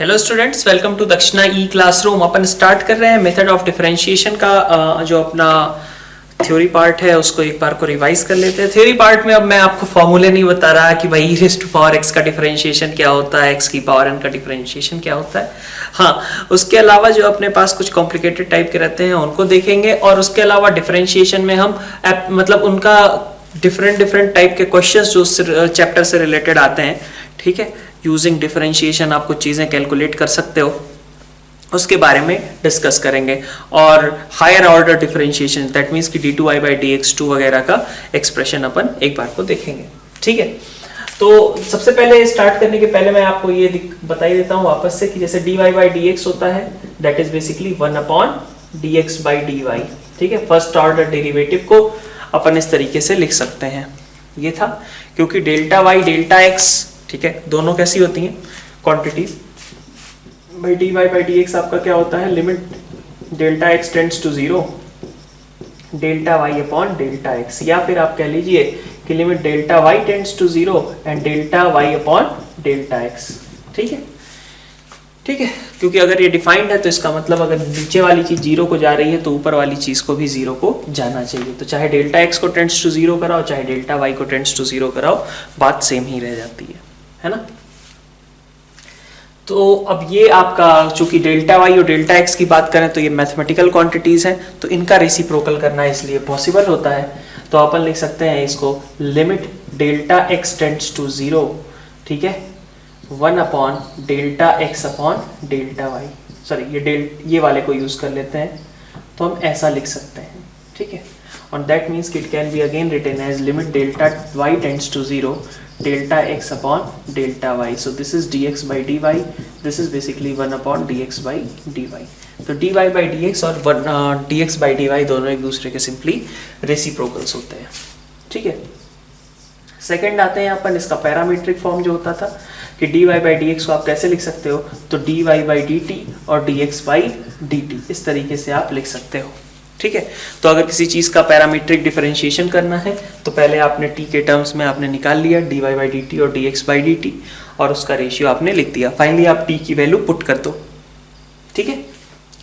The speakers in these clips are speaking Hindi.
हेलो स्टूडेंट्स, वेलकम टू दक्षिणा ई क्लासरूम। अपन स्टार्ट कर रहे हैं मेथड ऑफ डिफरेंशिएशन का जो अपना थ्योरी पार्ट है उसको एक बार को रिवाइज कर लेते हैं। थ्योरी पार्ट में अब मैं आपको फॉर्मूले नहीं बता रहा कि भाई रेज़ टू पावर एक्स का डिफरेंशिएशन क्या होता है, एक्स की पावर एन का डिफरेंशिएशन क्या होता है। हाँ, उसके अलावा जो अपने पास कुछ कॉम्प्लिकेटेड टाइप के रहते हैं उनको देखेंगे, और उसके अलावा डिफरेंशिएशन में हम मतलब उनका डिफरेंट टाइप के क्वेश्चंस जो चैप्टर से रिलेटेड आते हैं, ठीक है, यूजिंग डिफरेंशिएशन आप कुछ चीज़ें कैलकुलेट कर सकते हो, उसके बारे में डिस्कस करेंगे। और higher order differentiation that means कि d2i/dx2 वगैरह का एक्सप्रेशन अपन एक बार को देखेंगे, ठीक है। तो सबसे पहले स्टार्ट करने के पहले मैं आपको ये बता ही देता हूँ वापस से कि जैसे dy/dx होता है दैट इज बेसिकली 1/dx/dy, ठीक है। फर्स्ट ऑर्डर डेरिवेटिव को अपन इस तरीके से लिख सकते हैं, ये था क्योंकि डेल्टा y डेल्टा x, ठीक है, दोनों कैसी होती हैं क्वांटिटीज। भाई dy/dx आपका क्या होता है, limit delta x tends to 0 delta y upon delta x, या फिर आप कह लीजिए कि limit delta y tends to 0 and delta y upon delta x, ठीक है, ठीक है। क्योंकि अगर ये डिफाइंड है तो इसका मतलब अगर नीचे वाली चीज 0 को जा रही है तो ऊपर वाली चीज को भी 0 को जाना चाहिए। तो चाहे डेल्टा x को टेंड्स टू 0 कराओ, चाहे डेल्टा y को टेंड्स टू 0 कराओ, बात सेम ही रह जाती है ना। तो अब ये आपका चूंकि डेल्टा y और डेल्टा x की बात करें तो ये मैथमेटिकल क्वांटिटीज हैं, तो इनका रेसिप्रोकल करना इसलिए पॉसिबल होता है। तो अपन लिख सकते हैं इसको limit delta x tends to 0, ठीक है, 1 upon delta x upon delta y, sorry ये वाले को यूज कर लेते हैं तो हम ऐसा लिख सकते हैं, ठीक है। और that means it can be again written as limit delta y tends to 0 delta x upon delta y. So this is dx by dy, this is basically 1 upon dx by dy. तो dy by dx और dx by dy दोनों एक दूसरे के सिंपली रेसिप्रोकल्स होते हैं, ठीक है। सेकंड आते हैं अपन इसका पैरामीट्रिक फॉर्म जो होता था कि dy by dx को आप कैसे लिख सकते हो, तो dy by dt और dx by dt इस तरीके से आप लिख सकते हो, ठीक है। तो अगर किसी चीज का पैरामीट्रिक डिफरेंशिएशन करना है तो पहले आपने t के टर्म्स में आपने निकाल लिया dy by dt और dx by dt और उसका रेशियो आपने लिख दिया। फाइनली आप t की वैल्यू पुट कर दो, ठीक है,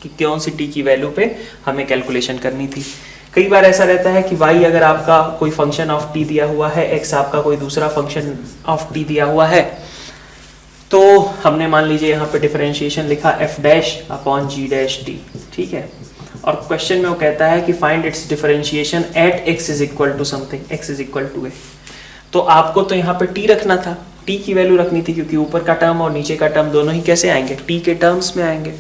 कि कौन सी t की वैल्यू पे हमें कैलकुलेशन करनी थी। कई बार ऐसा रहता है कि y अगर आपका कोई फंक्शन ऑफ t दिया हुआ है, x आपका कोई दूसरा फंक्शन ऑफ t दिया हुआ है, तो हमने मान लीजिए यहाँ पे डिफरेंशिएशन लिखा f dash upon g dash t, ठीक है। और क्वेश्चन में वो कहता है कि find its differentiation at x is equal to something, x is equal to a। तो आपको तो यहाँ पे t रखना था, t की वैल्यू रखनी थी, क्योंकि ऊपर का टर्म और नीचे का टर्म दोनों ही कैसे आएंगे, t के टर्म्स में आएंगे।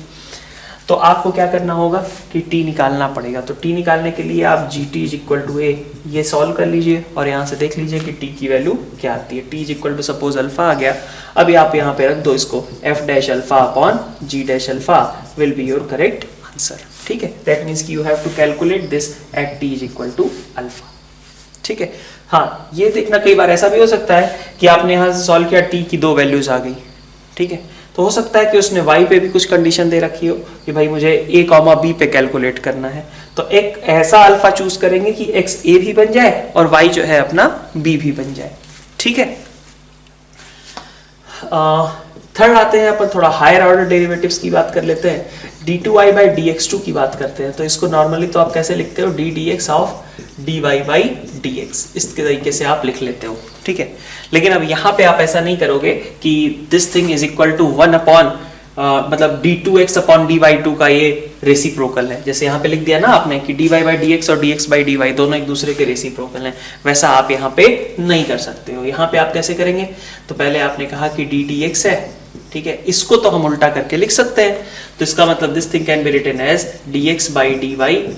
तो आपको क्या करना होगा कि t निकालना पड़ेगा। तो t निकालने के लिए आप gt is equal to a ये सॉल्व कर लीजिए और यहाँ से देख लीजिए कि t की वैल्यू क्या आती है। t is equal to suppose alpha आ गया, अभी आप यहाँ पे रख दो इसको, f dash alpha upon g dash alpha will be your correct answer, ठीक है। दैट मीन्स कि you have to calculate this at t is equal to alpha, ठीक है। हाँ, ये देखना कई बार ऐसा भी हो सकता है कि आपने यहाँ से सॉल्व किया, t की दो वैल्यूज आ गई, ठीक है, तो हो सकता है कि उसने y पे भी कुछ कंडीशन दे रखी हो कि भाई मुझे a, b पे कैलकुलेट करना है। तो एक ऐसा अल्फा चूज करेंगे कि x a भी बन जाए और y जो है अपना b भी बन जाए, ठीक है। थर्ड आते हैं अपन थोड़ा हायर ऑर्डर डेरिवेटिव्स की बात कर लेते हैं। d2i/dx2 की बात करते हैं तो इसको नॉर्मली तो आप कैसे लिखते हो, d dx ऑफ dy/dx, इस तरीके से आप लिख लेते हो, ठीक है। लेकिन अब यहाँ पे आप ऐसा नहीं करोगे कि this thing is equal to 1 upon मतलब d2x अपॉन dy2 का ये रेसिप्रोकल है। जैसे यहाँ पे लिख दिया ना आपने कि dy/dx और dx/dy दोनों एक दूसरे के रेसिप्रोकल हैं, वैसा आप यहाँ पे नहीं कर सकते हो। यहाँ पे आप कैसे करेंगे, तो पहले आपने कहा कि d dx है, ठीक है, इसको तो हम उल्टा करके लिख सकते हैं। तो इसका मतलब this thing can be written as dx/dy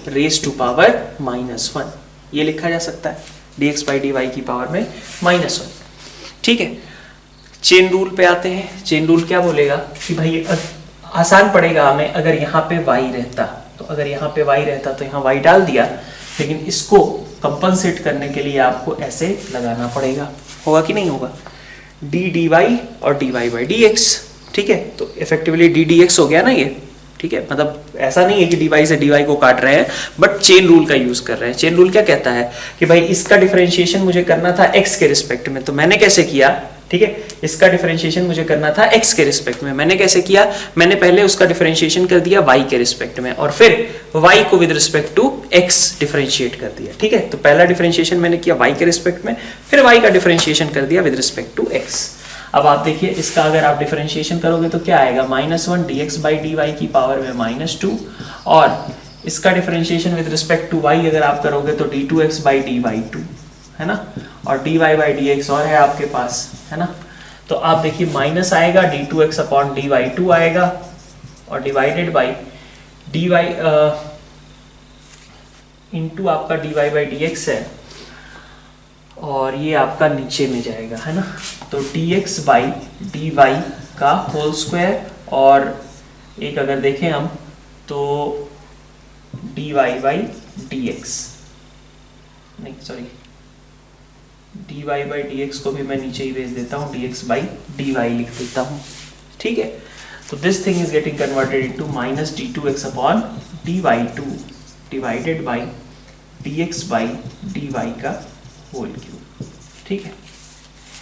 raise to power -1, ये लिखा जा सकता है, dx/dy की पावर में -1, ठीक है। चेन रूल पे आते हैं। चेन रूल क्या बोलेगा कि भाई आसान पड़ेगा हमें अगर यहाँ पे y रहता, तो अगर यहाँ पे y रहता तो यहाँ y डाल दिया, लेकिन इसको कंपनसेट करने के लिए आपको ऐसे लगाना पड़ेगा, होगा कि नहीं होगा, d dy और dy/dx, ठीक है। तो इफेक्टिवली d dx हो गया ना ये, ठीक है। मतलब ऐसा नहीं है कि dy से dy को काट रहे हैं, बट चेन रूल का यूज कर रहे हैं। चेन रूल क्या कहता है कि भाई इसका डिफरेंशिएशन मुझे करना था x के रिस्पेक्ट में, तो मैंने कैसे किया ठीक है। इसका डिफरेंशिएशन मुझे करना था x के रिस्पेक्ट में। मैंने कैसे किया, मैंने पहले उसका डिफरेंशिएशन कर दिया y के रिस्पेक्ट में और फिर y को with respect to x differentiate कर दिया। ठीक है, तो पहला डिफरेंशिएशन मैंने किया y के रिस्पेक्ट में, फिर y का डिफरेंशिएशन कर दिया विद रिस्पेक्ट टू x। अब आप देखिए इसका अगर आप डिफरेंशिएशन करोगे तो क्या आएगा, -1 dx बाई dy की पावर में -2, और इसका differentiation with respect to y अगर आप करोगे तो d2x बाई dy2 है ना, और dy बाई dx और है आपके पास, है ना। तो आप देखिए माइनस आएगा, d2x अपॉन dy2 आएगा और डिवाइडेड बाई dy इंटू आपका dy बाई dx है और ये आपका नीचे में जाएगा, है ना। तो dx बाई dy का होल स्क्वायर, और एक अगर देखें हम तो dy बाई dx, नहीं सॉरी dy बाई dx को भी मैं नीचे ही भेज देता हूँ, dx बाई dy लिख देता हूँ। ठीक है, तो this thing is getting converted into minus d2x upon dy2 divided by dx by dy का होल क्यूब। ठीक है,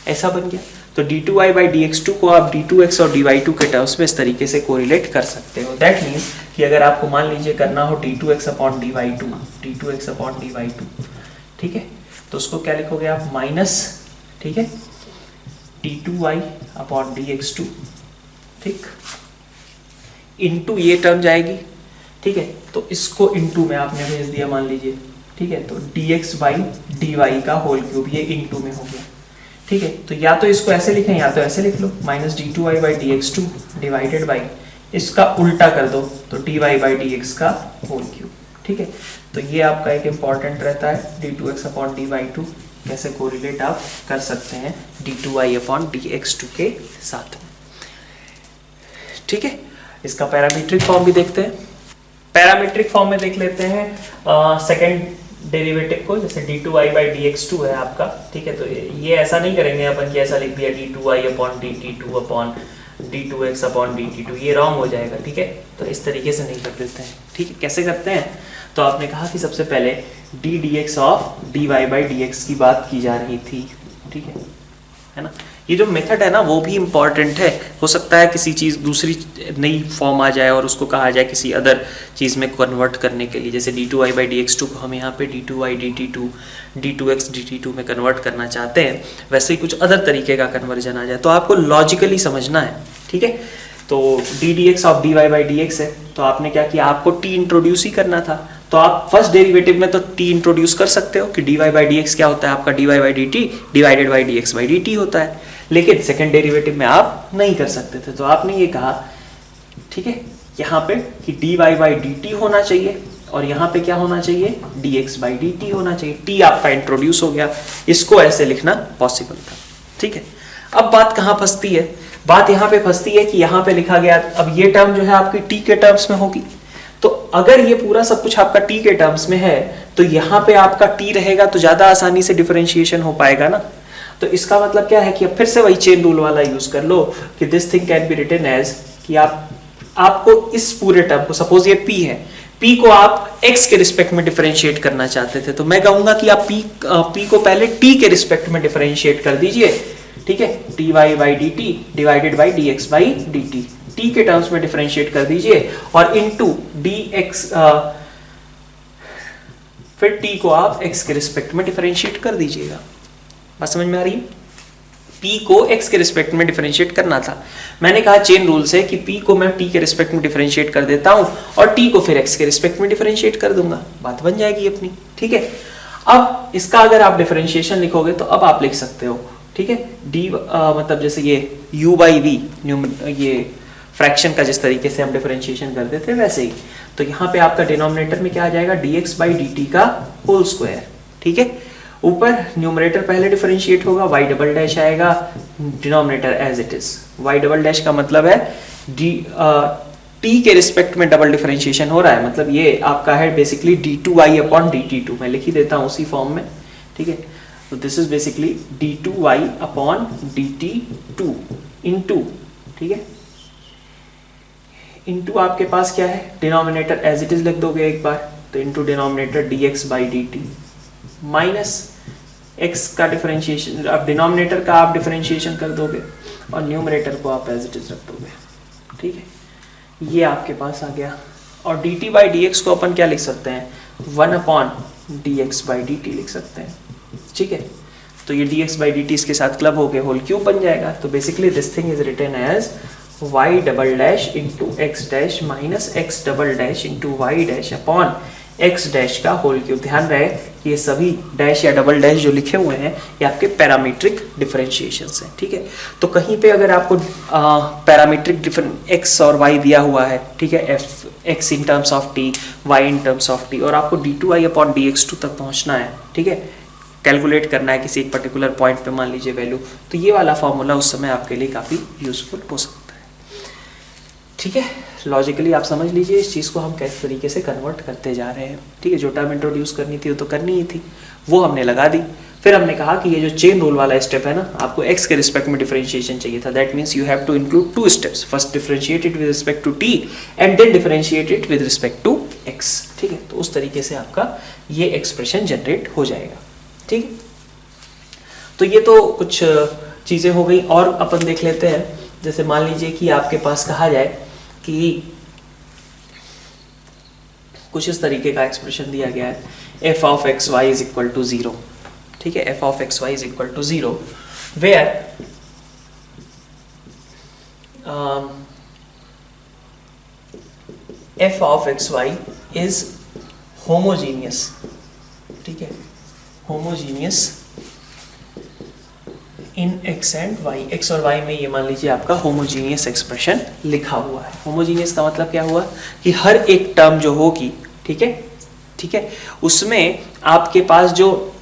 ऐसा बन गया। तो d2y बाई dx2 को आप d2x और dy2 के टर्म्स में इस तरीके से कोरिलेट कर सकते हो। दैट मीन्स कि अगर आपको मान लीजिए करना हो d2x upon dy2, d2x upon dy2, ठीक है, तो उसको क्या लिखोगे आप, माइनस, ठीक है, d2y अपॉन dx2, ठीक, इनटू ये टर्म जाएगी। ठीक है, तो इसको इनटू में आपने भेज दिया मान लीजिए। ठीक है, तो dx बाई dy का होल क्यूब ये इनटू में हो गया। ठीक है, तो या तो इसको ऐसे लिखें या तो ऐसे लिख लो, minus d2y by dx2 divided by इसका उल्टा कर दो तो dy बाई dx का होल क्यूब। ठीक है, तो ये आपका एक इंपॉर्टेंट रहता है, d2x अपॉन dy2 कैसे कोरिलेट आप कर सकते हैं d2y अपॉन dx2 के साथ में। ठीक है, इसका पैरामीट्रिक फॉर्म भी देखते हैं। पैरामीट्रिक फॉर्म में देख लेते हैं सेकंड डेरिवेटिव को, जैसे d2y बाई dx2 है आपका। ठीक है, तो ये ऐसा नहीं करेंगे अपन कि ऐसा लिख दिया d2y upon dt2 upon d2x upon dt2, ये रॉन्ग हो जाएगा। ठीक है, तो इस तरीके से नहीं कर देते हैं। ठीक है, कैसे करते हैं, तो आपने कहा कि सबसे पहले d dx of dy by dx की बात की जा रही थी। ठीक है ना, ये जो मेथड है ना वो भी इम्पॉर्टेंट है। हो सकता है किसी चीज़ दूसरी नई फॉर्म आ जाए और उसको कहा जाए किसी अदर चीज़ में कन्वर्ट करने के लिए, जैसे d2y बाई dx2 को हम यहाँ पे d2y dt2 d2x dt2 में कन्वर्ट करना चाहते हैं, वैसे ही कुछ अदर तरीके का कन्वर्जन आ जाए तो आपको लॉजिकली समझना है। ठीक है, तो d dx of dy by dx है, तो आपने क्या किया, आपको t इंट्रोड्यूस ही करना था। तो आप फर्स्ट डेरिवेटिव में तो t इंट्रोड्यूस कर सकते हो कि dy बाई dx क्या होता है आपका, dy by dt divided by dx by dt होता है, लेकिन सेकंड डेरिवेटिव में आप नहीं कर सकते थे। तो आपने ये कहा, ठीक है, यहाँ पे कि dy बाई dt होना चाहिए और यहाँ पे क्या होना चाहिए, dx बाई dt होना चाहिए। t आपका इंट्रोड्यूस हो गया, इसको ऐसे लिखना पॉसिबल था। ठीक है, अब बात कहाँ फंसती है, बात यहाँ पे फंसती है कि यहाँ पे लिखा गया, अब ये टर्म जो है आपकी t के टर्म्स में होगी, तो अगर ये पूरा सब कुछ आपका t के टर्म्स में है तो यहाँ पे आपका t रहेगा तो ज्यादा आसानी से डिफरेंशिएशन हो पाएगा ना। तो इसका मतलब क्या है कि अब फिर से वही चेन रूल वाला यूज कर लो कि this thing can be written as कि आपको इस पूरे टर्म को, सपोज ये p है, p को आप x के रिस्पेक्ट में डिफरेंशिएट करना चाहते थे, तो मैं कहूंगा कि आप p को पहले t के रिस्पेक्ट में डिफरेंशिएट कर दीजिए। ठीक है, dy by dt divided by dx by dt, t के टर्म्स में डिफरेंशिएट कर दीजिए और इनटू dx, फिर t को आप x के रिस्पेक्ट में डिफरेंशिएट कर दीजिएगा। बात समझ में आ रही है, p को x के रिस्पेक्ट में डिफरेंशिएट करना था। मैंने कहा चेन रूल से कि p को मैं t के रिस्पेक्ट में डिफरेंशिएट कर देता हूं और t को फिर x के रिस्पेक्ट में डिफरेंशिएट कर दूंगा, बात बन जाएगी अपनी। ठीक है, अब इसका अगर आप डिफरेंशिएशन लिखोगे तो अब आप लिख सकते हो, ठीक है, d मतलब जैसे ये u बाई v, ये फ्रैक्शन का जिस तरीके से हम डिफरेंशिएशन करते थे वैसे ही, तो यहाँ पे आपका डिनोमिनेटर में क्या आ जाएगा, dx बाई dt का होल स्क्वायर। ठीक है, ऊपर न्यूमरेटर पहले डिफरेंशिएट होगा, y डबल डैश आएगा, denominator as it is. y double dash का मतलब है t के रिस्पेक्ट में डबल डिफरेंशिएशन हो रहा है, मतलब ये आपका है बेसिकली d2y अपॉन dt2, मैं लिख ही देता हूँ उसी फॉर्म में। ठीक है, तो this is basically d2y upon dt2 into, ठीक है, इनटू आपके पास क्या है, डिनोमिनेटर एज इट इज लिख दोगे एक बार, तो into denominator dx by dt minus x का डिफरेंशिएशन, अब डिनोमिनेटर का आप डिफरेंशिएशन कर दोगे और न्यूमरेटर को आप एज इट इज रख दोगे, ठीक है, ये आपके पास आ गया। और dt बाई डी एक्स को अपन क्या लिख सकते हैं, 1 upon D X by D T लिख सकते हैं, ठीक है। तो ये D X by D T इसके साथ क्लब होके होल क्यूब बन जाएगा। तो basically this thing is written as y double dash into X dash minus X double dash into Y dash upon X dash का होल क्यूब। ध्यान रहे कि ये सभी डैश या डबल डैश जो लिखे हुए हैं ये आपके पैरामीट्रिक डिफरेंशिएशंस हैं, ठीक है। तो कहीं पे अगर आपको पैरामीट्रिक डिफरेंट एक्स और वाई दिया हुआ है, ठीक है, f x in terms of t, y in terms of t, और आपको d two y upon D x two तक पहुंचना है, ठीक है, कैलकुलेट करना है किसी एक पर्टिकुलर पॉइंट पे मान लीजिए वैल्यू, तो ये वाला फॉर्मूला उस समय आपके लिए काफ़ी यूजफुल हो सकता है, ठीक है। लॉजिकली आप समझ लीजिए इस चीज़ को हम किस तरीके से कन्वर्ट करते जा रहे हैं, ठीक है। जो टर्म इंट्रोड्यूस करनी थी वो तो करनी ही थी, वो हमने लगा दी। फिर हमने कहा कि ये जो चेन रूल वाला स्टेप है ना, आपको x के रिस्पेक्ट में डिफरेंशिएशन चाहिए था, that means you have to include 2 steps, first differentiate it with respect to t and then differentiate it with respect to x, ठीक है। तो उस तरीके से आपका ये एक्सप्रेशन जनरेट हो जाएगा, ठीक है। तो ये तो कुछ चीज़ें हो गई, और अपन देख लेते हैं। जैसे मान लीजिए कि आपके पास कहा जाए कि कुछ इस तरीके का एक्सप्रेशन दिया गया है, f of x y is equal to 0, ठीक है, f of x y is equal to 0 where f of x y is homogeneous, ठीक है, homogeneous in x and y, x और y में ये मान लीजिए आपका होमोजीनियस एक्सप्रेशन लिखा हुआ है। होमोजीनियस का मतलब क्या हुआ कि हर एक टर्म जो होगी, ठीक है, ठीक है, उसमें आपके पास जो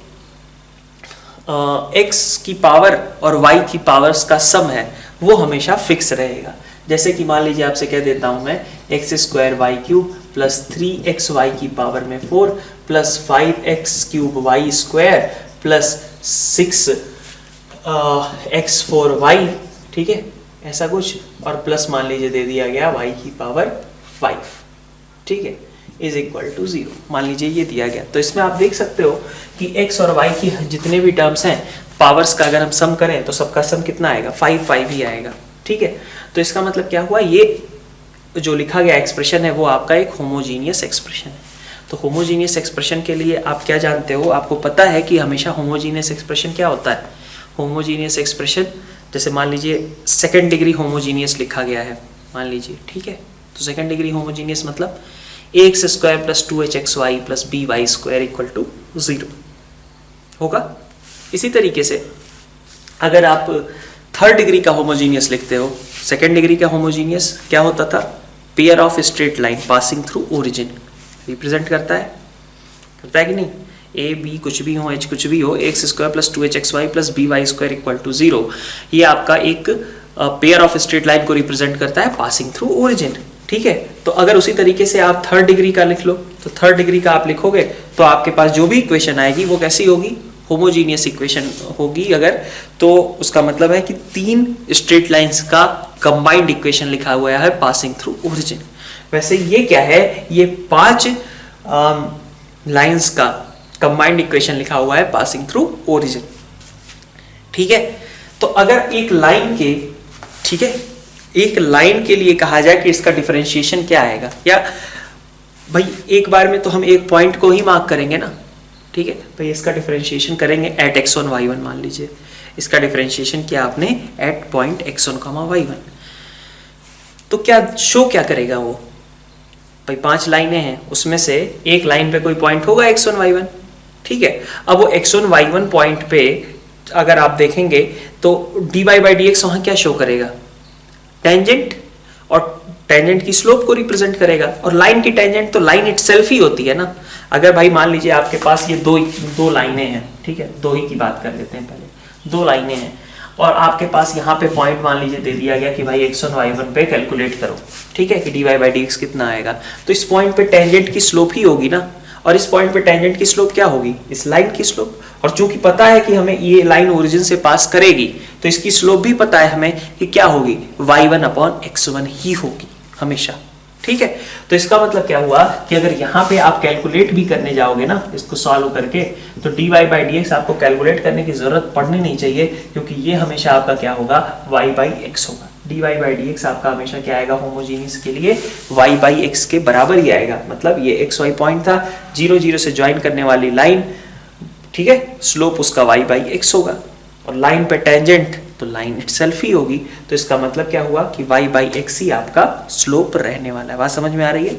x की पावर और y की पावर्स का सम है वो हमेशा फिक्स रहेगा। जैसे कि मान लीजिए आपसे कह देता हूं मैं x square y cube plus 3xy की पावर में 4 plus 5x cube y square plus 6x4y, ठीक है, ऐसा कुछ, और प्लस मान लीजिए दे दिया गया y की पावर 5, ठीक है, इज इक्वल टू 0, मान लीजिए ये दिया गया। तो इसमें आप देख सकते हो कि x और y की जितने भी टर्म्स हैं पावर्स का अगर हम सम करें तो सबका सम कितना आएगा, 5 ही आएगा, ठीक है। तो इसका मतलब क्या हुआ, ये जो लिखा गया एक्सप्रेशन है वो आपका एक होमोजीनियस एक्सप्रेशन है। तो होमोजीनियस एक्सप्रेशन के लिए आप क्या जानते हो, आपको पता है कि हमेशा होमोजीनियस एक्सप्रेशन क्या होता है। होमोजीनियस एक्सप्रेशन जैसे मान लीजिए सेकंड डिग्री होमोजीनियस लिखा गया है मान लीजिए, ठीक है। तो सेकंड डिग्री होमोजीनियस मतलब x square plus 2hxy plus by square equal to 0 होगा। इसी तरीके से अगर आप थर्ड डिग्री का होमोजीनियस लिखते हो, सेकंड डिग्री का होमोजीनियस क्या होता था, pair of straight line passing through origin represent करता है कि नहीं, ए बी कुछ भी हो, एच कुछ भी हो, x square plus 2hxy plus by square equal to 0, ये आपका एक पेयर ऑफ स्ट्रेट लाइन को रिप्रेजेंट करता है पासिंग थ्रू ओरिजिन, ठीक है। तो अगर उसी तरीके से आप थर्ड डिग्री का लिख लो, तो थर्ड डिग्री का आप लिखोगे तो आपके पास जो भी इक्वेशन आएगी वो कैसी होगी, होमोजीनियस इक्वेशन होगी। अगर तो उसका मतलब है कि 3 स्ट्रेट लाइंस का कंबाइंड इक्वेशन लिखा हुआ है पासिंग थ्रू ओरिजिन। वैसे ये क्या है, ये 5 लाइंस का कंबाइंड इक्वेशन लिखा हुआ है पासिंग थ्रू ओरिजिन, ठीक है। तो अगर एक लाइन के, ठीक है, एक लाइन के लिए कहा जाए कि इसका डिफरेंशिएशन क्या आएगा, या भाई एक बार में तो हम एक पॉइंट को ही मार्क करेंगे ना, ठीक है भाई, इसका डिफरेंशिएशन करेंगे एट x1 y1, मान लीजिए इसका डिफरेंशिएशन किया आपने एट पॉइंट x1, y1, तो क्या शो क्या करेगा वो, भाई 5 लाइनें हैं उसमें से एक लाइन पे कोई पॉइंट होगा x1 y1, ठीक है। अब वो x1 y1 पॉइंट पे अगर आप देखेंगे तो dy बाई dx वहां क्या शो करेगा, टेंजेंट, और टेंजेंट की स्लोप को रिप्रेजेंट करेगा, और लाइन की टेंजेंट तो लाइन इटसेल्फ ही होती है ना। अगर भाई मान लीजिए आपके पास ये दो लाइनें हैं, ठीक है, दो ही की बात कर लेते हैं पहले, 2 लाइनें हैं और आपके पास यहाँ पे पॉइंट मान लीजिए दे दिया गया कि भाई x1 y1 पे कैलकुलेट करो, ठीक है, कि dy बाई dx कितना आएगा, तो इस पॉइंट पे टेंजेंट की स्लोप ही होगी ना, और इस पॉइंट पे टेंजेंट की स्लोप क्या होगी, इस लाइन की स्लोप, और चूंकि पता है कि हमें ये लाइन ओरिजिन से पास करेगी तो इसकी स्लोप भी पता है हमें कि क्या होगी, y1 अपॉन x1 ही होगी हमेशा, ठीक है। तो इसका मतलब क्या हुआ कि अगर यहाँ पे आप कैलकुलेट भी करने जाओगे ना इसको सॉल्व करके, तो dy बाई dx आपको कैलकुलेट करने की जरूरत पड़नी नहीं चाहिए, क्योंकि ये हमेशा आपका क्या होगा, y बाई x होगा। dy बाई dx आपका हमेशा क्या आएगा, होमोजीनियस के लिए y बाई x के बराबर ही आएगा। मतलब ये xy पॉइंट था, 0 0 से ज्वाइन करने वाली लाइन, ठीक है, स्लोप उसका y बाई x होगा, और लाइन पे टेंजेंट तो लाइन इटसेल्फ ही होगी। तो इसका मतलब क्या हुआ कि y बाई एक्स ही आपका स्लोप रहने वाला है। बात समझ में आ रही है?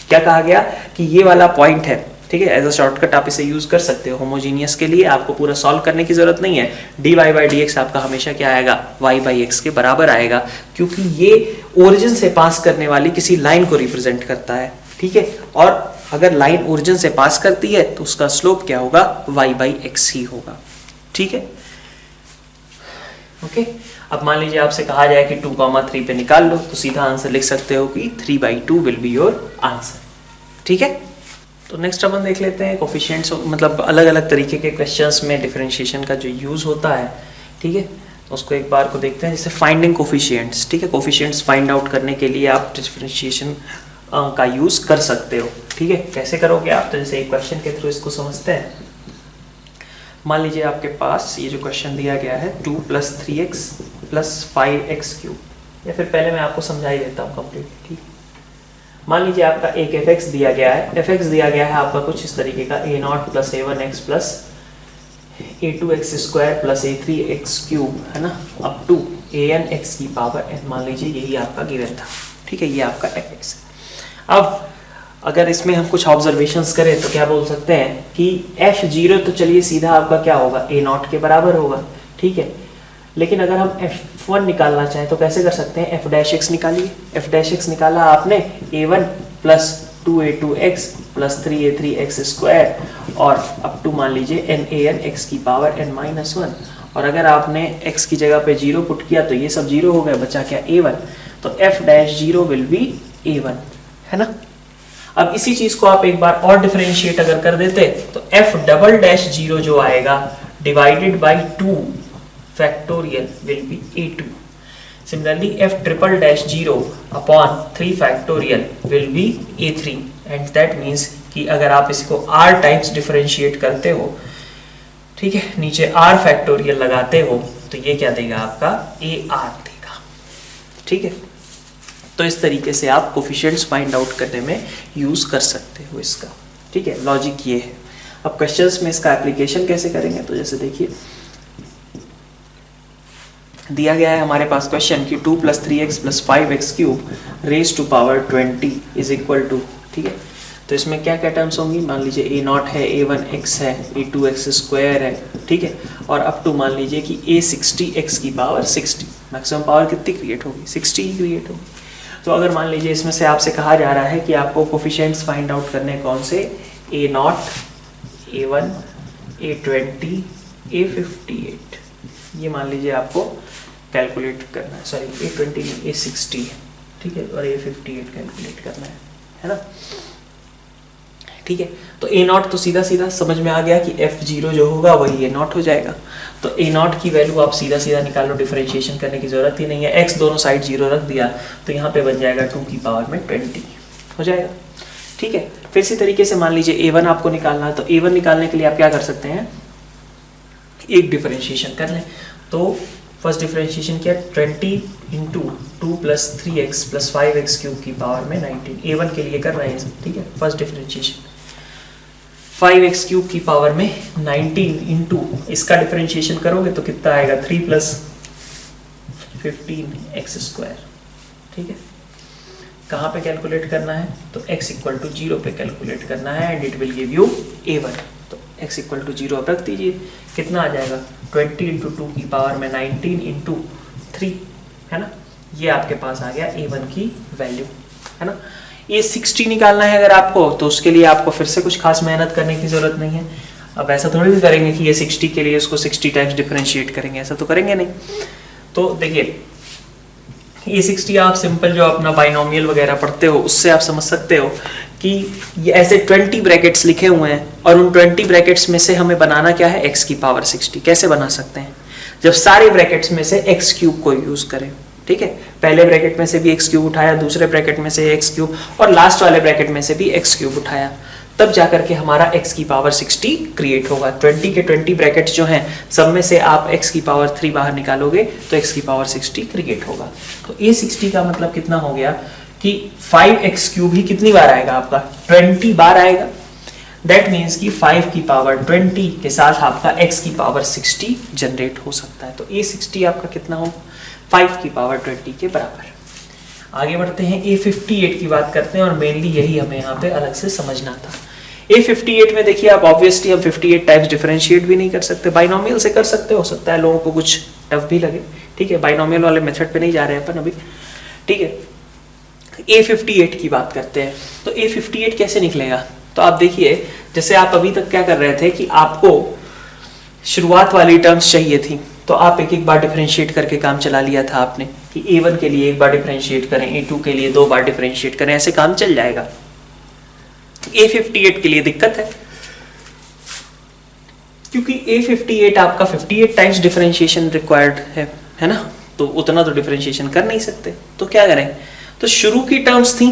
क्या कहा गया कि ये वाला पॉइंट है, ठीक है, एज अ शॉर्टकट आप इसे यूज कर सकते हो होमोजीनियस के लिए, आपको पूरा सॉल्व करने की जरूरत नहीं है। dy बाई dx आपका हमेशा क्या आएगा, y बाई एक्स के बराबर आएगा, क्योंकि ये ओरिजिन से पास करने वाली किसी लाइन को रिप्रेजेंट करता है, ठीक है। और अगर लाइन ओरिजिन से पास करती है तो उसका स्लोप क्या होगा, y बाई एक्स ही होगा, ठीक है। ओके अब मान लीजिए आपसे कहा जाए कि 2,3 पे निकाल लो, तो सीधा आंसर लिख सकते हो कि 3/2 विल बी योर आंसर, ठीक है। तो नेक्स्ट अपन देख लेते हैं कोफिशिएंट्स, मतलब अलग अलग तरीके के क्वेश्चंस में डिफरेंशिएशन का जो यूज होता है, ठीक है, तो उसको एक बार को देखते हैं। जैसे फाइंडिंग कोफिशिएंट्स, ठीक है, कोफिशिएंट्स फाइंड आउट करने के लिए आप डिफरेंशिएशन का यूज कर सकते हो, ठीक है। कैसे करोगे आप, तो जैसे एक क्वेश्चन के थ्रू इसको समझते हैं। मान लीजिए आपके पास ये जो क्वेश्चन दिया गया है 2 + 3x + 5x³, या फिर पहले मैं आपको समझा ही देता हूँ कंप्लीट, ठीक। मान लीजिए आपका एक fx दिया गया है, fx दिया गया है आपका कुछ इस तरीके का a0 + a1x + a2x² + a3x³ है ना, अप टू anx की पावर n, मान लीजिए यही आपका गिवन था, ठीक है, ये आपका fx है। अब अगर इसमें हम कुछ ऑब्जर्वेशंस करें तो क्या बोल सकते हैं कि f0 तो चलिए सीधा आपका क्या होगा, a0 के बराबर होगा, ठीक है। लेकिन अगर हम f1 निकालना चाहें तो कैसे कर सकते हैं, f'(x) निकालिए। f'(x) निकाला आपने, a1 + 2a2x + 3a3x² और अप टू मान लीजिए nanx की पावर n-1, और अगर आपने x की जगह पे 0 पुट किया तो ये सब 0 हो गया, बचा क्या, a1, तो f'0 विल बी a1, है ना। अब इसी चीज को आप एक बार और डिफरेंशिएट अगर कर देते तो f'0 जो आएगा divided by 2 factorial will be a2। Similarly f'0 upon 3 factorial will be a3, and that means कि अगर आप इसको r टाइम्स डिफरेंशिएट करते हो, ठीक है, नीचे r फैक्टोरियल लगाते हो, तो ये क्या देगा आपका, ar देगा, ठीक है। तो इस तरीके से आप कोफिशिएंट्स फाइंड आउट करने में यूज कर सकते हो इसका, ठीक है, लॉजिक ये है। अब क्वेश्चंस में इसका एप्लीकेशन कैसे करेंगे, तो जैसे देखिए दिया गया है हमारे पास क्वेश्चन कि 2 + 3x + 5x³ raise to power 20 is equal to, ठीक है। तो इसमें क्या क्या टर्म्स होंगी, मान लीजिए a0 है, a1x है, a2x² है, ठीक है, और अप टू मान लीजिए कि a60x की पावर 60, मैक्सिमम पावर कितनी क्रिएट होगी, 60 ही क्रिएट होगी। तो अगर मान लीजिए इसमें से आपसे कहा जा रहा है कि आपको कोफिशिएंट्स फाइंड आउट करने कौन से, a0, a1, a20, a58, ये मान लीजिए आपको कैलकुलेट करना है, सॉरी a20 नहीं, a60 है, ठीक है, और a58 कैलकुलेट करना है ना, ठीक है। तो a0 तो सीधा सीधा समझ में आ गया कि f0 जो होगा वही a0 हो जाएगा, तो a0 की वैल्यू आप सीधा सीधा निकाल लो, डिफरेंशिएशन करने की जरूरत ही नहीं है, x दोनों साइड 0 रख दिया तो यहाँ पे बन जाएगा 2 की पावर में 20 हो जाएगा, ठीक है। फिर इसी तरीके से मान लीजिए a1 आपको निकालना है, तो a1 निकालने के लिए आप क्या कर सकते हैं, एक डिफरेंशिएशन कर लें। तो फर्स्ट डिफरेंशिएशन किया 20 × 2 + 3x + 5x³ की पावर में 19, a1 के लिए कर रहे हैं, ठीक है, फर्स्ट डिफरेंशिएशन 5x³ की पावर में 19 इंटू इसका डिफरेंशिएशन करोगे तो कितना आएगा, 3 + 15x², ठीक है। कहाँ पे कैलकुलेट करना है, तो x = 0 पे कैलकुलेट करना है, and it will give you a1। तो x = 0 अब रख दीजिए, कितना आ जाएगा, 20 × 2 की पावर में 19 × 3, है ना, ये आपके पास आ गया a1 की वैल्यू, है ना। ये 60 निकालना है अगर आपको, तो उसके लिए आपको फिर से कुछ खास मेहनत करने की जरूरत नहीं है। अब ऐसा थोड़ी भी करेंगे कि ये 60 के लिए उसको 60 टाइम्स डिफरेंशिएट करेंगे, ऐसा तो करेंगे नहीं। तो देखिए ये 60 आप सिंपल जो अपना बाइनोमियल वगैरह पढ़ते हो उससे आप समझ सकते हो कि ये ऐसे 20 ब्रैकेट्स लिखे हुए हैं, और उन 20 ब्रैकेट्स में से हमें बनाना क्या है, x की पावर 60। कैसे बना सकते हैं, जब सारे ब्रैकेट्स में से x³ को यूज करें, ठीक है। पहले ब्रैकेट में से भी एक्स क्यूब उठाया, दूसरे ब्रैकेट में से एक्स क्यूब और लास्ट वाले ब्रैकेट में से भी एक्स क्यूब उठाया, तब जाकर के हमारा x की पावर 60 क्रिएट होगा। 20 के 20 ब्रैकेट जो हैं सब में से आप x की पावर 3 बाहर निकालोगे तो x की पावर 60 क्रिएट होगा। तो ये 60 का मतलब कितना हो गया कि 5x क्यूब ही कितनी बार आएगा आपका 20 बार आएगा। दैट मीन्स कि 5 की पावर 20 के साथ आपका x की पावर 60 जनरेट हो सकता है। तो ये 60 आपका कितना हो 5 की पावर 20 के बराबर। आगे बढ़ते हैं A58 की बात करते हैं और मेनली यही हमें यहाँ पे अलग से समझना था। A58 में देखिए आप ऑब्वियसली हम 58 टाइप्स डिफरेंशिएट भी नहीं कर सकते, बाइनोमियल से कर सकते, हो सकता है लोगों को कुछ टफ भी लगे, ठीक है, बाइनोमियल वाले मेथड पे नहीं जा रहे हैं अपन अभी, ठीक है। A58 की बात करते हैं, तो A58 कैसे निकलेगा, तो आप देखिए जैसे आप अभी तक क्या कर रहे थे कि आपको शुरुआत वाली टर्म्स चाहिए थी, तो आप एक एक बार डिफरेंशिएट करके काम चला लिया था आपने कि A1 के लिए एक बार डिफरेंशिएट करें, A2 के लिए 2 बार डिफरेंशिएट करें, ऐसे काम चल जाएगा। A58 के लिए दिक्कत है क्योंकि A58 आपका 58 टाइम्स डिफरेंशिएशन रिक्वायर्ड है ना, तो उतना तो डिफरेंशिएशन कर नहीं सकते, तो क्या करें, तो शुरू की टर्म्स थी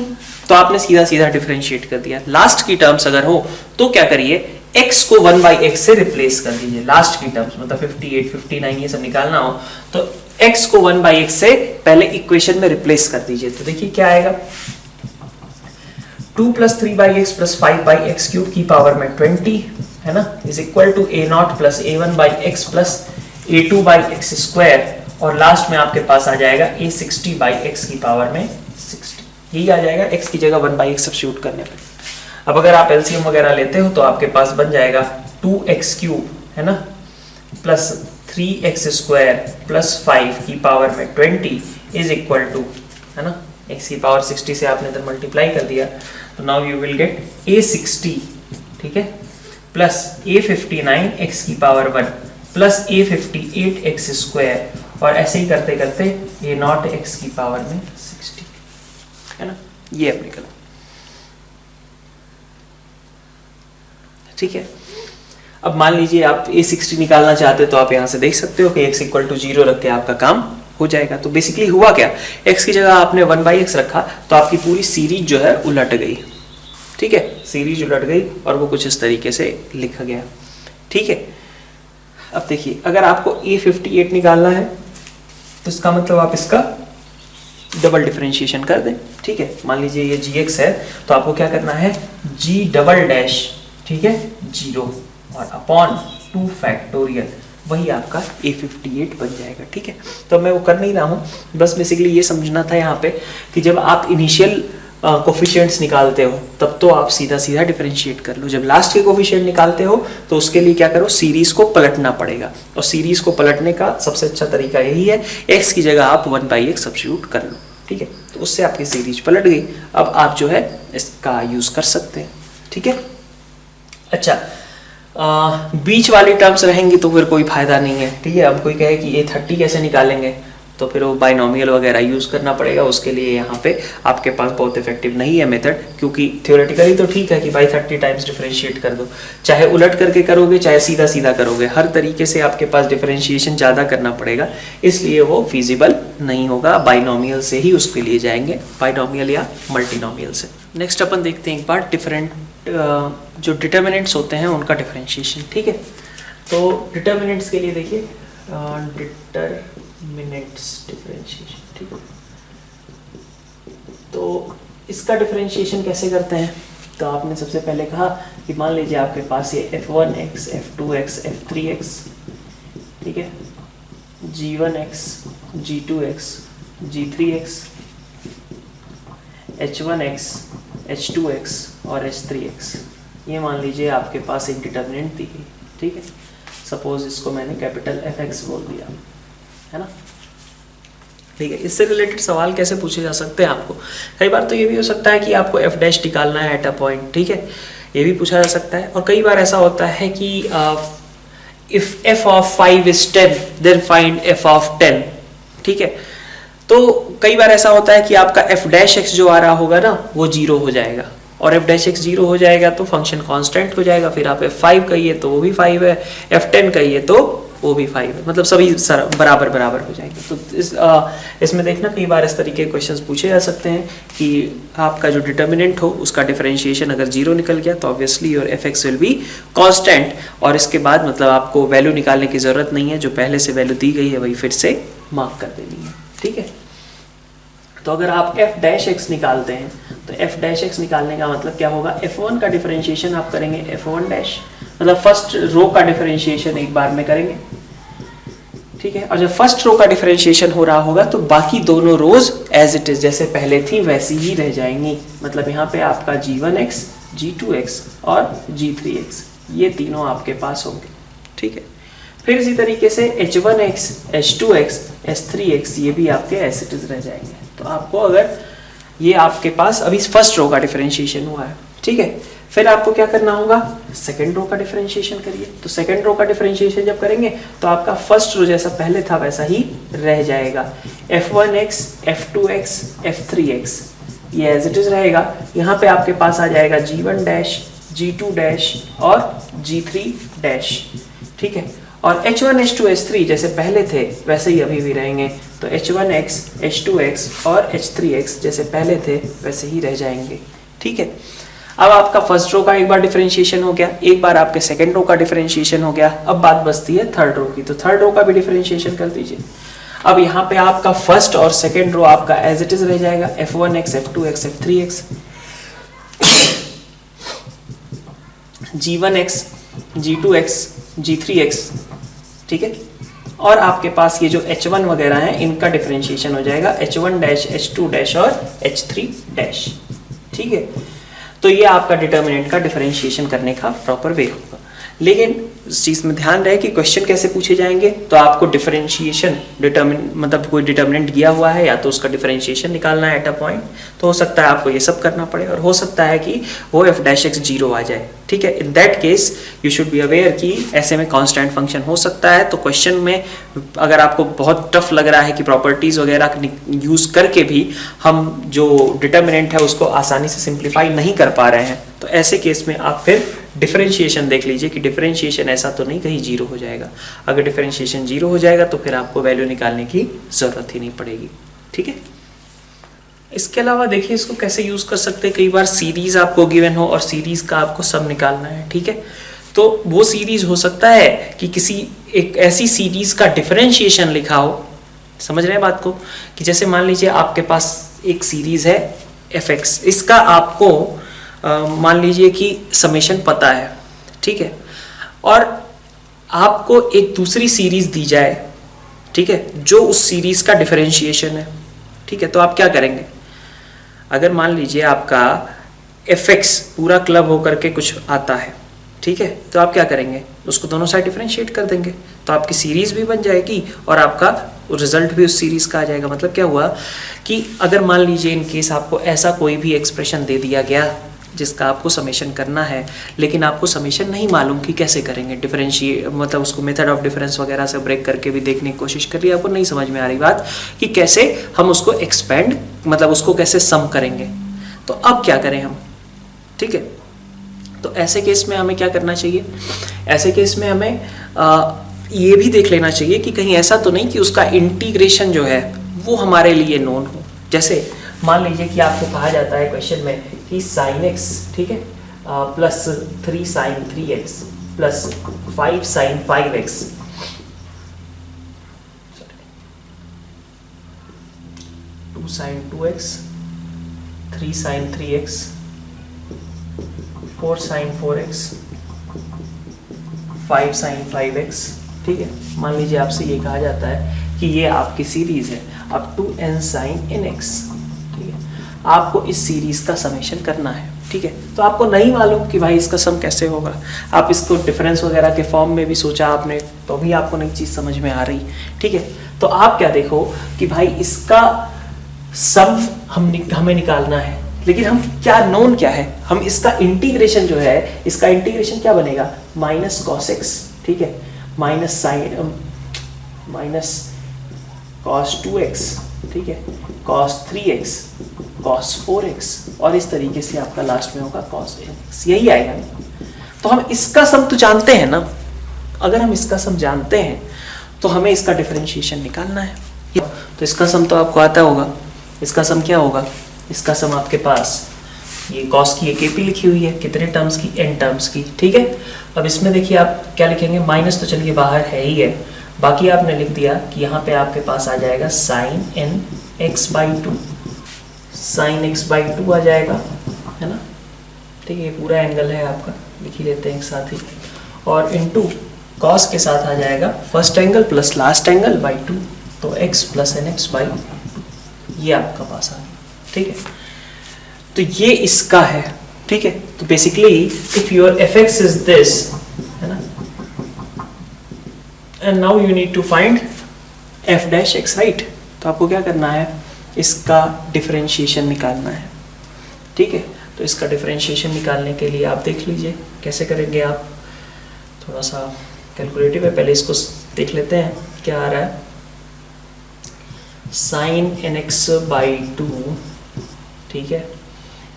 तो आपने सीधा सीधा डिफरेंशिएट कर दिया, लास्ट की टर्म्स अगर हो तो क्या करिए x को 1/x से रिप्लेस कर दीजिए। लास्ट की टर्म्स मतलब 58, 59 ये सब निकालना हो तो x को 1/x से पहले इक्वेशन में रिप्लेस कर दीजिए। तो देखिए क्या आएगा 2 + 3/x + 5/x क्यूब की पावर में 20 है ना is equal to a0 + a1/x + a2/x square और लास्ट में आपके पास आ जाएगा a60/x की पावर में 60। यही आ जाएगा x की जगह 1/x सब्स्टिट्यूट करने पर। अब अगर आप एलसीएम वगैरह लेते हो तो आपके पास बन जाएगा 2x क्यूब है ना प्लस 3x स्क्वायर प्लस 5 की पावर में 20 इज इक्वल टू है ना x की पावर 60 से आपने इधर मल्टीप्लाई कर दिया, तो now you will get a60 ठीक है प्लस a59 x की power 1 plus a58 x square और ऐसे ही करते करते a0 x की पावर में 60 है ना, ये अपने करो ठीक है। अब मान लीजिए आप A60 निकालना चाहते हो तो आप यहां से देख सकते हो कि x = 0 रख के आपका काम हो जाएगा। तो बेसिकली हुआ क्या, x की जगह आपने 1/x रखा तो आपकी पूरी सीरीज जो है उलट गई, ठीक है, सीरीज उलट गई और वो कुछ इस तरीके से लिखा गया, ठीक है। अब देखिए अगर आपको A58 निकालना है तो इसका मतलब आप इसका डबल डिफरेंशिएशन कर दें, ठीक है। मान लीजिए ये gx है तो आपको क्या करना है g" ठीक है 0 और अपॉन 2 फैक्टोरियल, वही आपका A58 बन जाएगा, ठीक है। तो मैं वो कर नहीं रहा हूँ, बस बेसिकली ये समझना था यहाँ पे कि जब आप इनिशियल कोफिशिएंट्स निकालते हो तब तो आप सीधा सीधा डिफरेंशिएट कर लो, जब लास्ट के कोफिशिएंट निकालते हो तो उसके लिए क्या करो सीरीज को पलटना पड़ेगा, और सीरीज को पलटने का सबसे अच्छा तरीका यही है x की जगह आप 1/x सब्स्टिट्यूट कर लो, ठीक है, तो उससे आपकी सीरीज पलट गई। अब आप जो है इसका यूज कर सकते हैं, ठीक है। अच्छा बीच वाली टर्म्स रहेंगी तो फिर कोई फायदा नहीं है, ठीक है। अब कोई कहे कि A30 कैसे निकालेंगे तो फिर वो बाइनोमियल वगैरह यूज करना पड़ेगा, उसके लिए यहाँ पे आपके पास बहुत इफेक्टिव नहीं है मेथड, क्योंकि थ्योरेटिकली तो ठीक है कि भाई 30 टाइम्स डिफरेंशिएट कर दो, चाहे उलट करके करोगे चाहे सीधा सीधा करोगे, हर तरीके से आपके पास डिफरेंशिएशन ज़्यादा करना पड़ेगा, इसलिए वो फिजिबल नहीं होगा। बाइनोमियल से ही उसके लिए जाएंगे, बाइनोमियल या मल्टीनोमियल से। नेक्स्ट अपन देखते हैं एक बार डिफरेंट जो डिटर्मिनेंट्स होते हैं उनका डिफरेंशिएशन, ठीक है। तो डिटर्मिनेंट्स के लिए देखिए डिटर्मिनेंट्स डिफरेंशिएशन, ठीक है। तो इसका डिफरेंशिएशन कैसे करते हैं, तो आपने सबसे पहले कहा कि मान लीजिए आपके पास ये f1x f2x f3x, ठीक है, g1x g2x g3x h1x h2x और h3x, ये मान लीजिए आपके पास एक डिटर्मिनेंट दी गई, ठीक है। सपोज इसको मैंने कैपिटल Fx बोल दिया है ना, ठीक है। इससे रिलेटेड सवाल कैसे पूछे जा सकते हैं आपको, कई बार तो ये भी हो सकता है कि आपको f' निकालना है एट अ पॉइंट, ठीक है, ये भी पूछा जा सकता है। और कई बार ऐसा होता है कि if f of 5 is 10 then find f of 10, ठीक है। तो कई बार ऐसा होता है कि आपका f' जो आ रहा होगा ना वो 0 हो जाएगा, और f' 0 हो जाएगा तो फंक्शन कांस्टेंट हो जाएगा, फिर आप f5 कहिए तो वो भी 5 है, f10 कहिए तो वो भी 5 है, मतलब सभी बराबर बराबर हो जाएंगे। तो इसमें देखना कई बार इस तरीके के क्वेश्चंस पूछे जा सकते हैं कि आपका जो डिटर्मिनेंट हो उसका डिफरेंशिएशन अगर 0 निकल गया तो obviously your F x will be constant, और इसके बाद मतलब आपको वैल्यू निकालने की ज़रूरत नहीं है, जो पहले से वैल्यू दी गई है वही फिर से मार्क कर देनी है, ठीक है। तो अगर आप एफ डैश एक्स निकालते हैं तो एफ डैश एक्स निकालने का मतलब क्या होगा, F1 का डिफरेंशिएशन आप करेंगे F1 डैश, मतलब फर्स्ट रो का डिफरेंशिएशन एक बार में करेंगे, ठीक है। और जब फर्स्ट रो का डिफरेंशिएशन हो रहा होगा तो बाकी दोनों रोज एज इट इज जैसे पहले थी वैसी ही रह जाएंगी, मतलब यहाँ पे आपका G1x, G2x और G3x ये तीनों आपके पास होंगे, ठीक है। फिर इसी तरीके से H1x, H2x, H3x ये भी आपके एज इट इज रह जाएंगे। तो आपको अगर ये आपके पास अभी फर्स्ट रो का डिफरेंशिएशन हुआ है, ठीक है, फिर आपको क्या करना होगा, सेकंड रो का डिफरेंशिएशन करिए। तो सेकंड रो का डिफरेंशिएशन जब करेंगे तो आपका फर्स्ट रो जैसा पहले था वैसा ही रह जाएगा, F1x, F2x, F3x ये एज इट इज रहेगा। यहाँ पे आपके पास आ जाएगा G1 डैश, G2 डैश और G3 डैश, ठीक है। और H1, H2, H3 जैसे पहले थे वैसे ही अभी भी रहेंगे, तो H1x, H2x और H3x जैसे पहले थे वैसे ही रह जाएंगे, ठीक है। अब आपका फर्स्ट रो का एक बार डिफरेंशिएशन हो गया, एक बार आपके सेकंड रो का डिफरेंशिएशन हो गया, अब बात बचती है थर्ड रो की, तो थर्ड रो का भी डिफरेंशिएशन कर दीजिए। अब यहाँ पे आपका फर्स्ट और सेकंड रो आपका एज इट इज रह जाएगा, F1x, F2x, F3x, G1x, G2x, G3x, ठीक है। और आपके पास ये जो H1 वगैरह है इनका डिफरेंशिएशन हो जाएगा H1 डैश, H2 डैश और H3 डैश, ठीक है। तो ये आपका डिटर्मिनेंट का डिफरेंशिएशन करने का प्रॉपर वे होगा। लेकिन इस चीज़ में ध्यान रहे कि क्वेश्चन कैसे पूछे जाएंगे, तो आपको डिफरेंशिएशन मतलब कोई डिटर्मिनेंट दिया हुआ है या तो उसका डिफरेंशिएशन निकालना है एट अ पॉइंट, तो हो सकता है आपको ये सब करना पड़े, और हो सकता है कि वो एफ डैश एक्स 0 आ जाए, ठीक है। In that case you should be aware कि ऐसे में कांस्टेंट फंक्शन हो सकता है। तो क्वेश्चन में अगर आपको बहुत टफ लग रहा है कि प्रॉपर्टीज वगैरह यूज करके भी हम जो डिटर्मिनेंट है उसको आसानी से सिंप्लीफाई नहीं कर पा रहे हैं, तो ऐसे केस में आप फिर डिफरेंशिएशन देख लीजिए कि डिफरेंशिएशन ऐसा तो नहीं कहीं 0 हो जाएगा। अगर डिफरेंशिएशन 0 हो जाएगा तो फिर आपको वैल्यू निकालने की जरूरत ही नहीं पड़ेगी, ठीक है। इसके अलावा देखिए इसको कैसे यूज कर सकते हैं, कई बार सीरीज आपको गिवन हो और सीरीज का आपको सम निकालना है, ठीक है। तो वो सीरीज हो सकता है कि किसी एक ऐसी सीरीज का डिफरेंशिएशन लिखा हो, समझ रहे हैं बात को, कि जैसे मान लीजिए आपके पास एक सीरीज है fx, इसका आपको मान लीजिए कि समेशन पता है, ठीक है, और आपको एक दूसरी सीरीज दी जाए, ठीक है, जो उस सीरीज का डिफरेंशिएशन है, ठीक है। तो आप क्या करेंगे, अगर मान लीजिए आपका fx पूरा क्लब होकर के कुछ आता है, ठीक है, तो आप क्या करेंगे, उसको दोनों साइड डिफरेंशिएट कर देंगे, तो आपकी सीरीज भी बन जाएगी और आपका रिजल्ट भी उस सीरीज का आ जाएगा। मतलब क्या हुआ कि अगर मान लीजिए इन केस आपको ऐसा कोई भी एक्सप्रेशन दे दिया गया जिसका आपको समेशन करना है, लेकिन आपको समेशन नहीं मालूम कि कैसे करेंगे, डिफरेंशिएट मतलब उसको मेथड ऑफ डिफरेंस वगैरह से ब्रेक करके भी देखने की कोशिश कर रही है, आपको नहीं समझ में आ रही बात कि कैसे हम उसको एक्सपेंड मतलब उसको कैसे सम करेंगे, तो अब क्या करें हम, ठीक है। तो ऐसे केस में हमें क्या करना चाहिए, ऐसे केस में हमें ये भी देख लेना चाहिए कि कहीं ऐसा तो नहीं कि उसका इंटीग्रेशन जो है वो हमारे लिए नोन हो। जैसे मान लीजिए कि आपको कहा जाता है क्वेश्चन में कि sin x, ठीक है, plus 3 sin 3x plus 5 sin 5x, 2 sin 2x, 3 sin 3x, 4 sin 4x, 5 sin 5x, ठीक है। मान लीजिए आपसे ये कहा जाता है कि ये आपकी सीरीज है up to n sin nx, ठीक है, आपको इस सीरीज का समेशन करना है, ठीक है। तो आपको नहीं मालूम कि भाई इसका सम कैसे होगा, आप इसको डिफरेंस वगैरह के फॉर्म में भी सोचा आपने तो भी आपको नई चीज समझ में आ रही, ठीक है। तो आप क्या देखो कि भाई इसका सम हमें निकालना है, लेकिन हम क्या नोन क्या है, हम इसका इंटीग्रेशन जो है, इसका इंटीग्रेशन क्या बनेगा, माइनस कॉस एक्स, ठीक है, minus sign minus cos 2x, ठीक है, कॉस 3x, कॉस 4x, और इस तरीके से आपका लास्ट में होगा कॉस nx, यही आएगा। तो हम इसका सम तो जानते हैं ना, अगर हम इसका सम जानते हैं तो हमें इसका डिफरेंशिएशन निकालना है। तो इसका सम तो आपको आता होगा, इसका सम क्या होगा, इसका सम आपके पास ये कॉस की एक एपी लिखी हुई है, कितने टर्म्स की, n टर्म्स की, ठीक है। अब इसमें देखिए आप क्या लिखेंगे, माइनस तो चलिए बाहर है ही है, बाकी आपने लिख दिया कि यहाँ पे आपके पास आ जाएगा sign n x/2, sign x/2 आ जाएगा, है ना, ठीक है, ये पूरा एंगल है आपका, लिख ही लेते हैं एक साथ ही, और इनटू कॉस के साथ आ जाएगा first angle plus last angle by 2, तो x प्लस nx/2, ये आपका पास आ गया, ठीक है। तो ये इसका है, ठीक है। तो basically if your fx is this, है ना, and now you need to find f dash x, right. तो आपको क्या करना है, इसका डिफरेंशिएशन निकालना है, ठीक है। तो इसका डिफरेंशिएशन निकालने के लिए आप देख लीजिए कैसे करेंगे आप, थोड़ा सा कैलकुलेटिव है, पहले इसको देख लेते हैं क्या आ रहा है। साइन nx/2, ठीक है,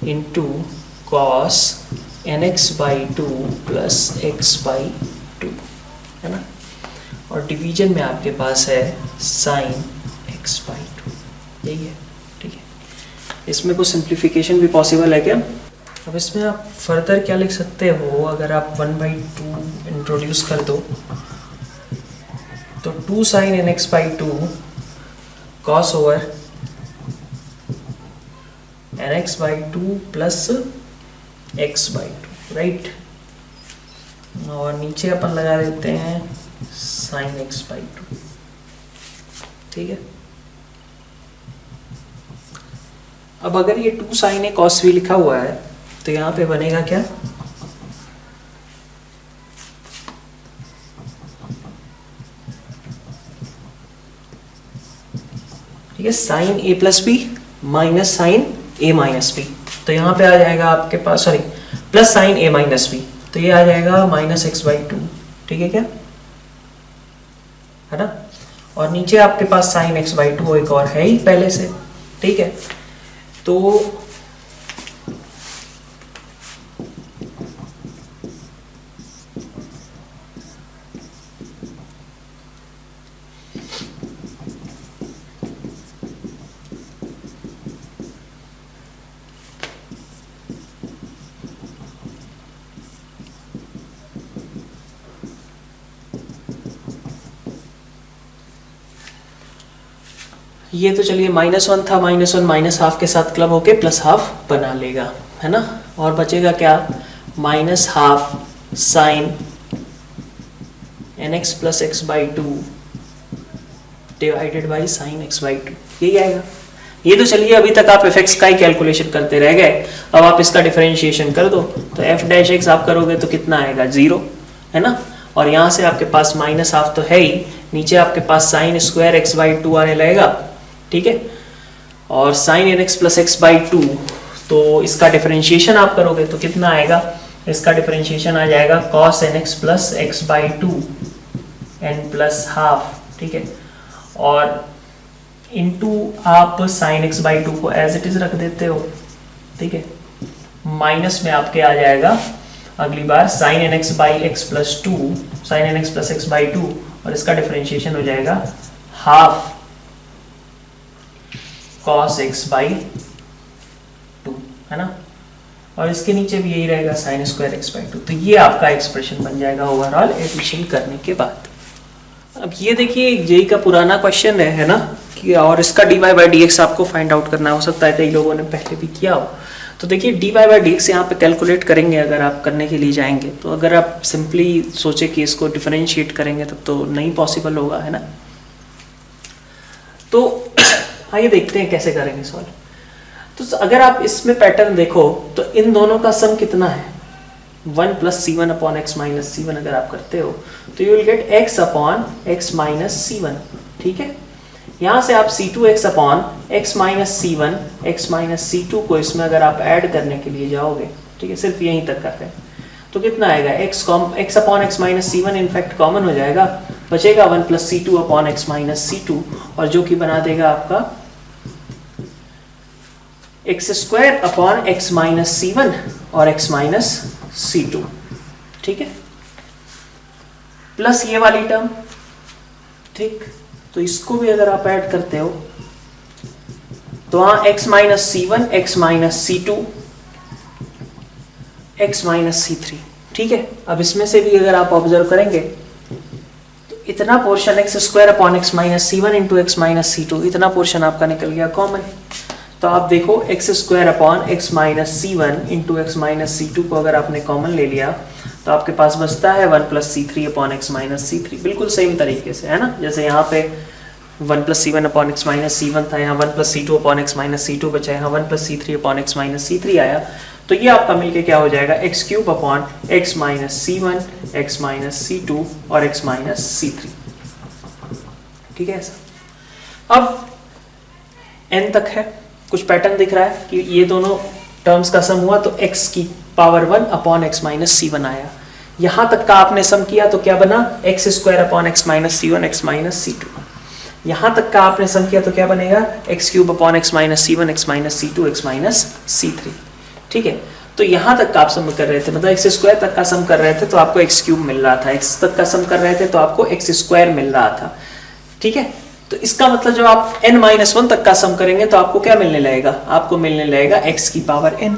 into cos nx/2 plus x/2, है ना, और डिवीजन में आपके पास है साइन x/2, यही है, ठीक है। इसमें कुछ सिंप्लीफिकेशन भी पॉसिबल है क्या। अब इसमें आप फर्दर क्या लिख सकते हो, अगर आप 1/2 इंट्रोड्यूस कर दो तो 2 sine nx/2 cos over nx/2 plus x/2, right, और नीचे अपन लगा देते हैं साइन x/2, ठीक है। अब अगर ये 2 साइन a cos v लिखा हुआ है तो यहाँ पे बनेगा क्या, ठीक है, sine a plus B minus sine a minus B, तो यहाँ पे आ जाएगा आपके पास, sorry, plus sine a minus B, तो ये आ जाएगा माइनस x/2, ठीक है क्या, है ना, और नीचे आपके पास साइन x/2 एक और है ही पहले से, ठीक है। तो ये तो चलिए -1 था, -1 माइनस हाफ के साथ क्लब होके प्लस हाफ बना लेगा, है ना, और बचेगा क्या, minus half sine nx plus x/2 divided by sine x/2, यही आएगा। ये तो चलिए अभी तक आप fx का ही कैलकुलेशन करते रह गए, अब आप इसका डिफरेंशिएशन कर दो, तो f डैश x आप करोगे तो कितना आएगा, 0, है ना, और यहाँ से आपके पास माइनस हाफ तो है ही, नीचे आपके पास साइन स्क्वायर x/2 आने लगेगा, ठीक है, और साइन nx प्लस x/2, तो इसका डिफरेंशिएशन आप करोगे तो कितना आएगा, इसका डिफरेंशिएशन आ जाएगा cos nx plus x/2 n plus half, ठीक है, और इनटू आप साइन x/2 को एज इट इज रख देते हो, ठीक है, माइनस में आपके आ जाएगा अगली बार sine nx by x plus 2, sine nx plus x/2, और इसका डिफरेंशिएशन हो जाएगा हाफ cos x/2, है ना, और इसके नीचे भी यही रहेगा साइन स्क्वायर x/2, तो ये आपका एक्सप्रेशन बन जाएगा ओवरऑल एडिशन करने के बाद। अब ये देखिए जेई का पुराना क्वेश्चन है ना, कि और इसका dy बाई dx आपको फाइंड आउट करना हो सकता है कई लोगों ने पहले भी किया हो, तो देखिए dy बाई dx यहाँ पे कैलकुलेट करेंगे अगर आप करने के लिए जाएंगे, तो अगर आप सिंपली सोचे कि इसको डिफरेंशिएट करेंगे तब तो नहीं पॉसिबल होगा, है ना। तो आइए देखते हैं कैसे करेंगे सॉल्व। तो अगर आप इसमें पैटर्न देखो तो इन दोनों का सम कितना है, 1 plus c1 upon x minus c1 अगर आप करते हो तो you will get x upon x minus c1, ठीक है। यहाँ से आप c2x upon x minus c1 x minus c2 को इसमें अगर आप ऐड करने के लिए जाओगे, ठीक है, सिर्फ यहीं तक करते हैं, तो कितना आएगा, x upon x minus c1 in fact common हो जाएगा, बचेगा 1 plus c2 upon x minus c2, और जो कि बना देगा आपका x square upon x minus c1 और x माइनस c2, ठीक है, प्लस ये वाली टर्म, ठीक, तो इसको भी अगर आप ऐड करते हो तो हाँ x minus C1, x minus C2, x minus C3, ठीक है। अब इसमें से भी अगर आप ऑब्जर्व करेंगे तो इतना portion x square upon x minus C1 into x minus C2, इतना पोर्शन आपका निकल गया कॉमन। तो आप देखो x square upon x minus C1 into x minus C2 को अगर आपने कॉमन ले लिया तो आपके पास बचता है 1 plus C3 upon x minus C3, बिल्कुल सेम तरीके से, है ना। जैसे यहाँ पे 1 plus C1 upon x minus C1 था, यहाँ 1 plus C2 upon x minus C2 बचा, यहाँ 1 plus C3 upon x minus C3 आया। तो ये आपका मिलके क्या हो जाएगा, x cube upon x minus C1, x minus C2 और एक्स माइनस C3, ठीक है ऐसा। अब n तक है, कुछ पैटर्न दिख रहा है कि ये दोनों टर्म्स का सम हुआ तो x की power 1 upon x minus C1 आया। यहाँ तक का आपने सम किया तो क्या बना, x square upon x minus C1, x minus C2। यहाँ तक का आपने सम किया तो क्या बनेगा, x cube upon x minus C1, x minus C2, x minus C3, ठीक है। तो यहाँ तक का आप सम कर रहे थे, मतलब एक्स स्क्वायर तक का सम कर रहे थे तो आपको एक्स क्यूब मिल रहा था, एक्स तक का सम कर रहे थे तो आपको एक्स स्क्वायर मिल रहा था, ठीक है। तो इसका मतलब जब आप n-1 तक का सम करेंगे तो आपको क्या मिलने लगेगा, आपको मिलने लगेगा x की पावर n।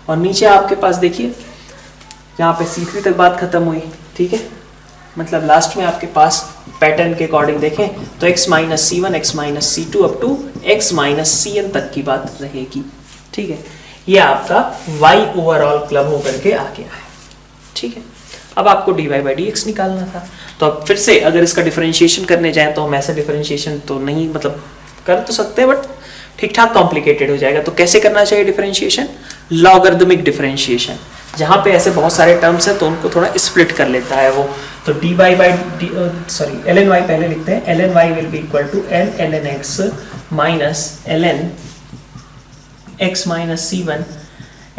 और नीचे आपके पास देखिए यहाँ पे C3 तक बात खत्म हुई, ठीक है। मतलब लास्ट में आपके पास पैटर्न के अकॉर्डिंग देखें तो x minus C1, x minus C2 up to x minus Cn तक की बात रहेगी, ठीक है। ये आपका y ओवरऑल क्लब होकर के आ गया है, ठीक है। अब आपको dy बाई dx निकालना था, तो अब फिर से अगर इसका डिफरेंशिएशन करने जाएं तो हम ऐसा डिफरेंशिएशन तो नहीं, मतलब कर तो सकते हैं बट ठीक ठाक कॉम्प्लिकेटेड हो जाएगा। तो कैसे करना चाहिए डिफरेंशिएशन, लॉगरिदमिक डिफरेंशिएशन। जहाँ पे ऐसे बहुत सारे टर्म्स हैं तो उनको थोड़ा स्प्लिट कर लेता है वो। तो dy बाई ln y पहले लिखते हैं, ln y will be equal to n ln x minus ln x minus C1,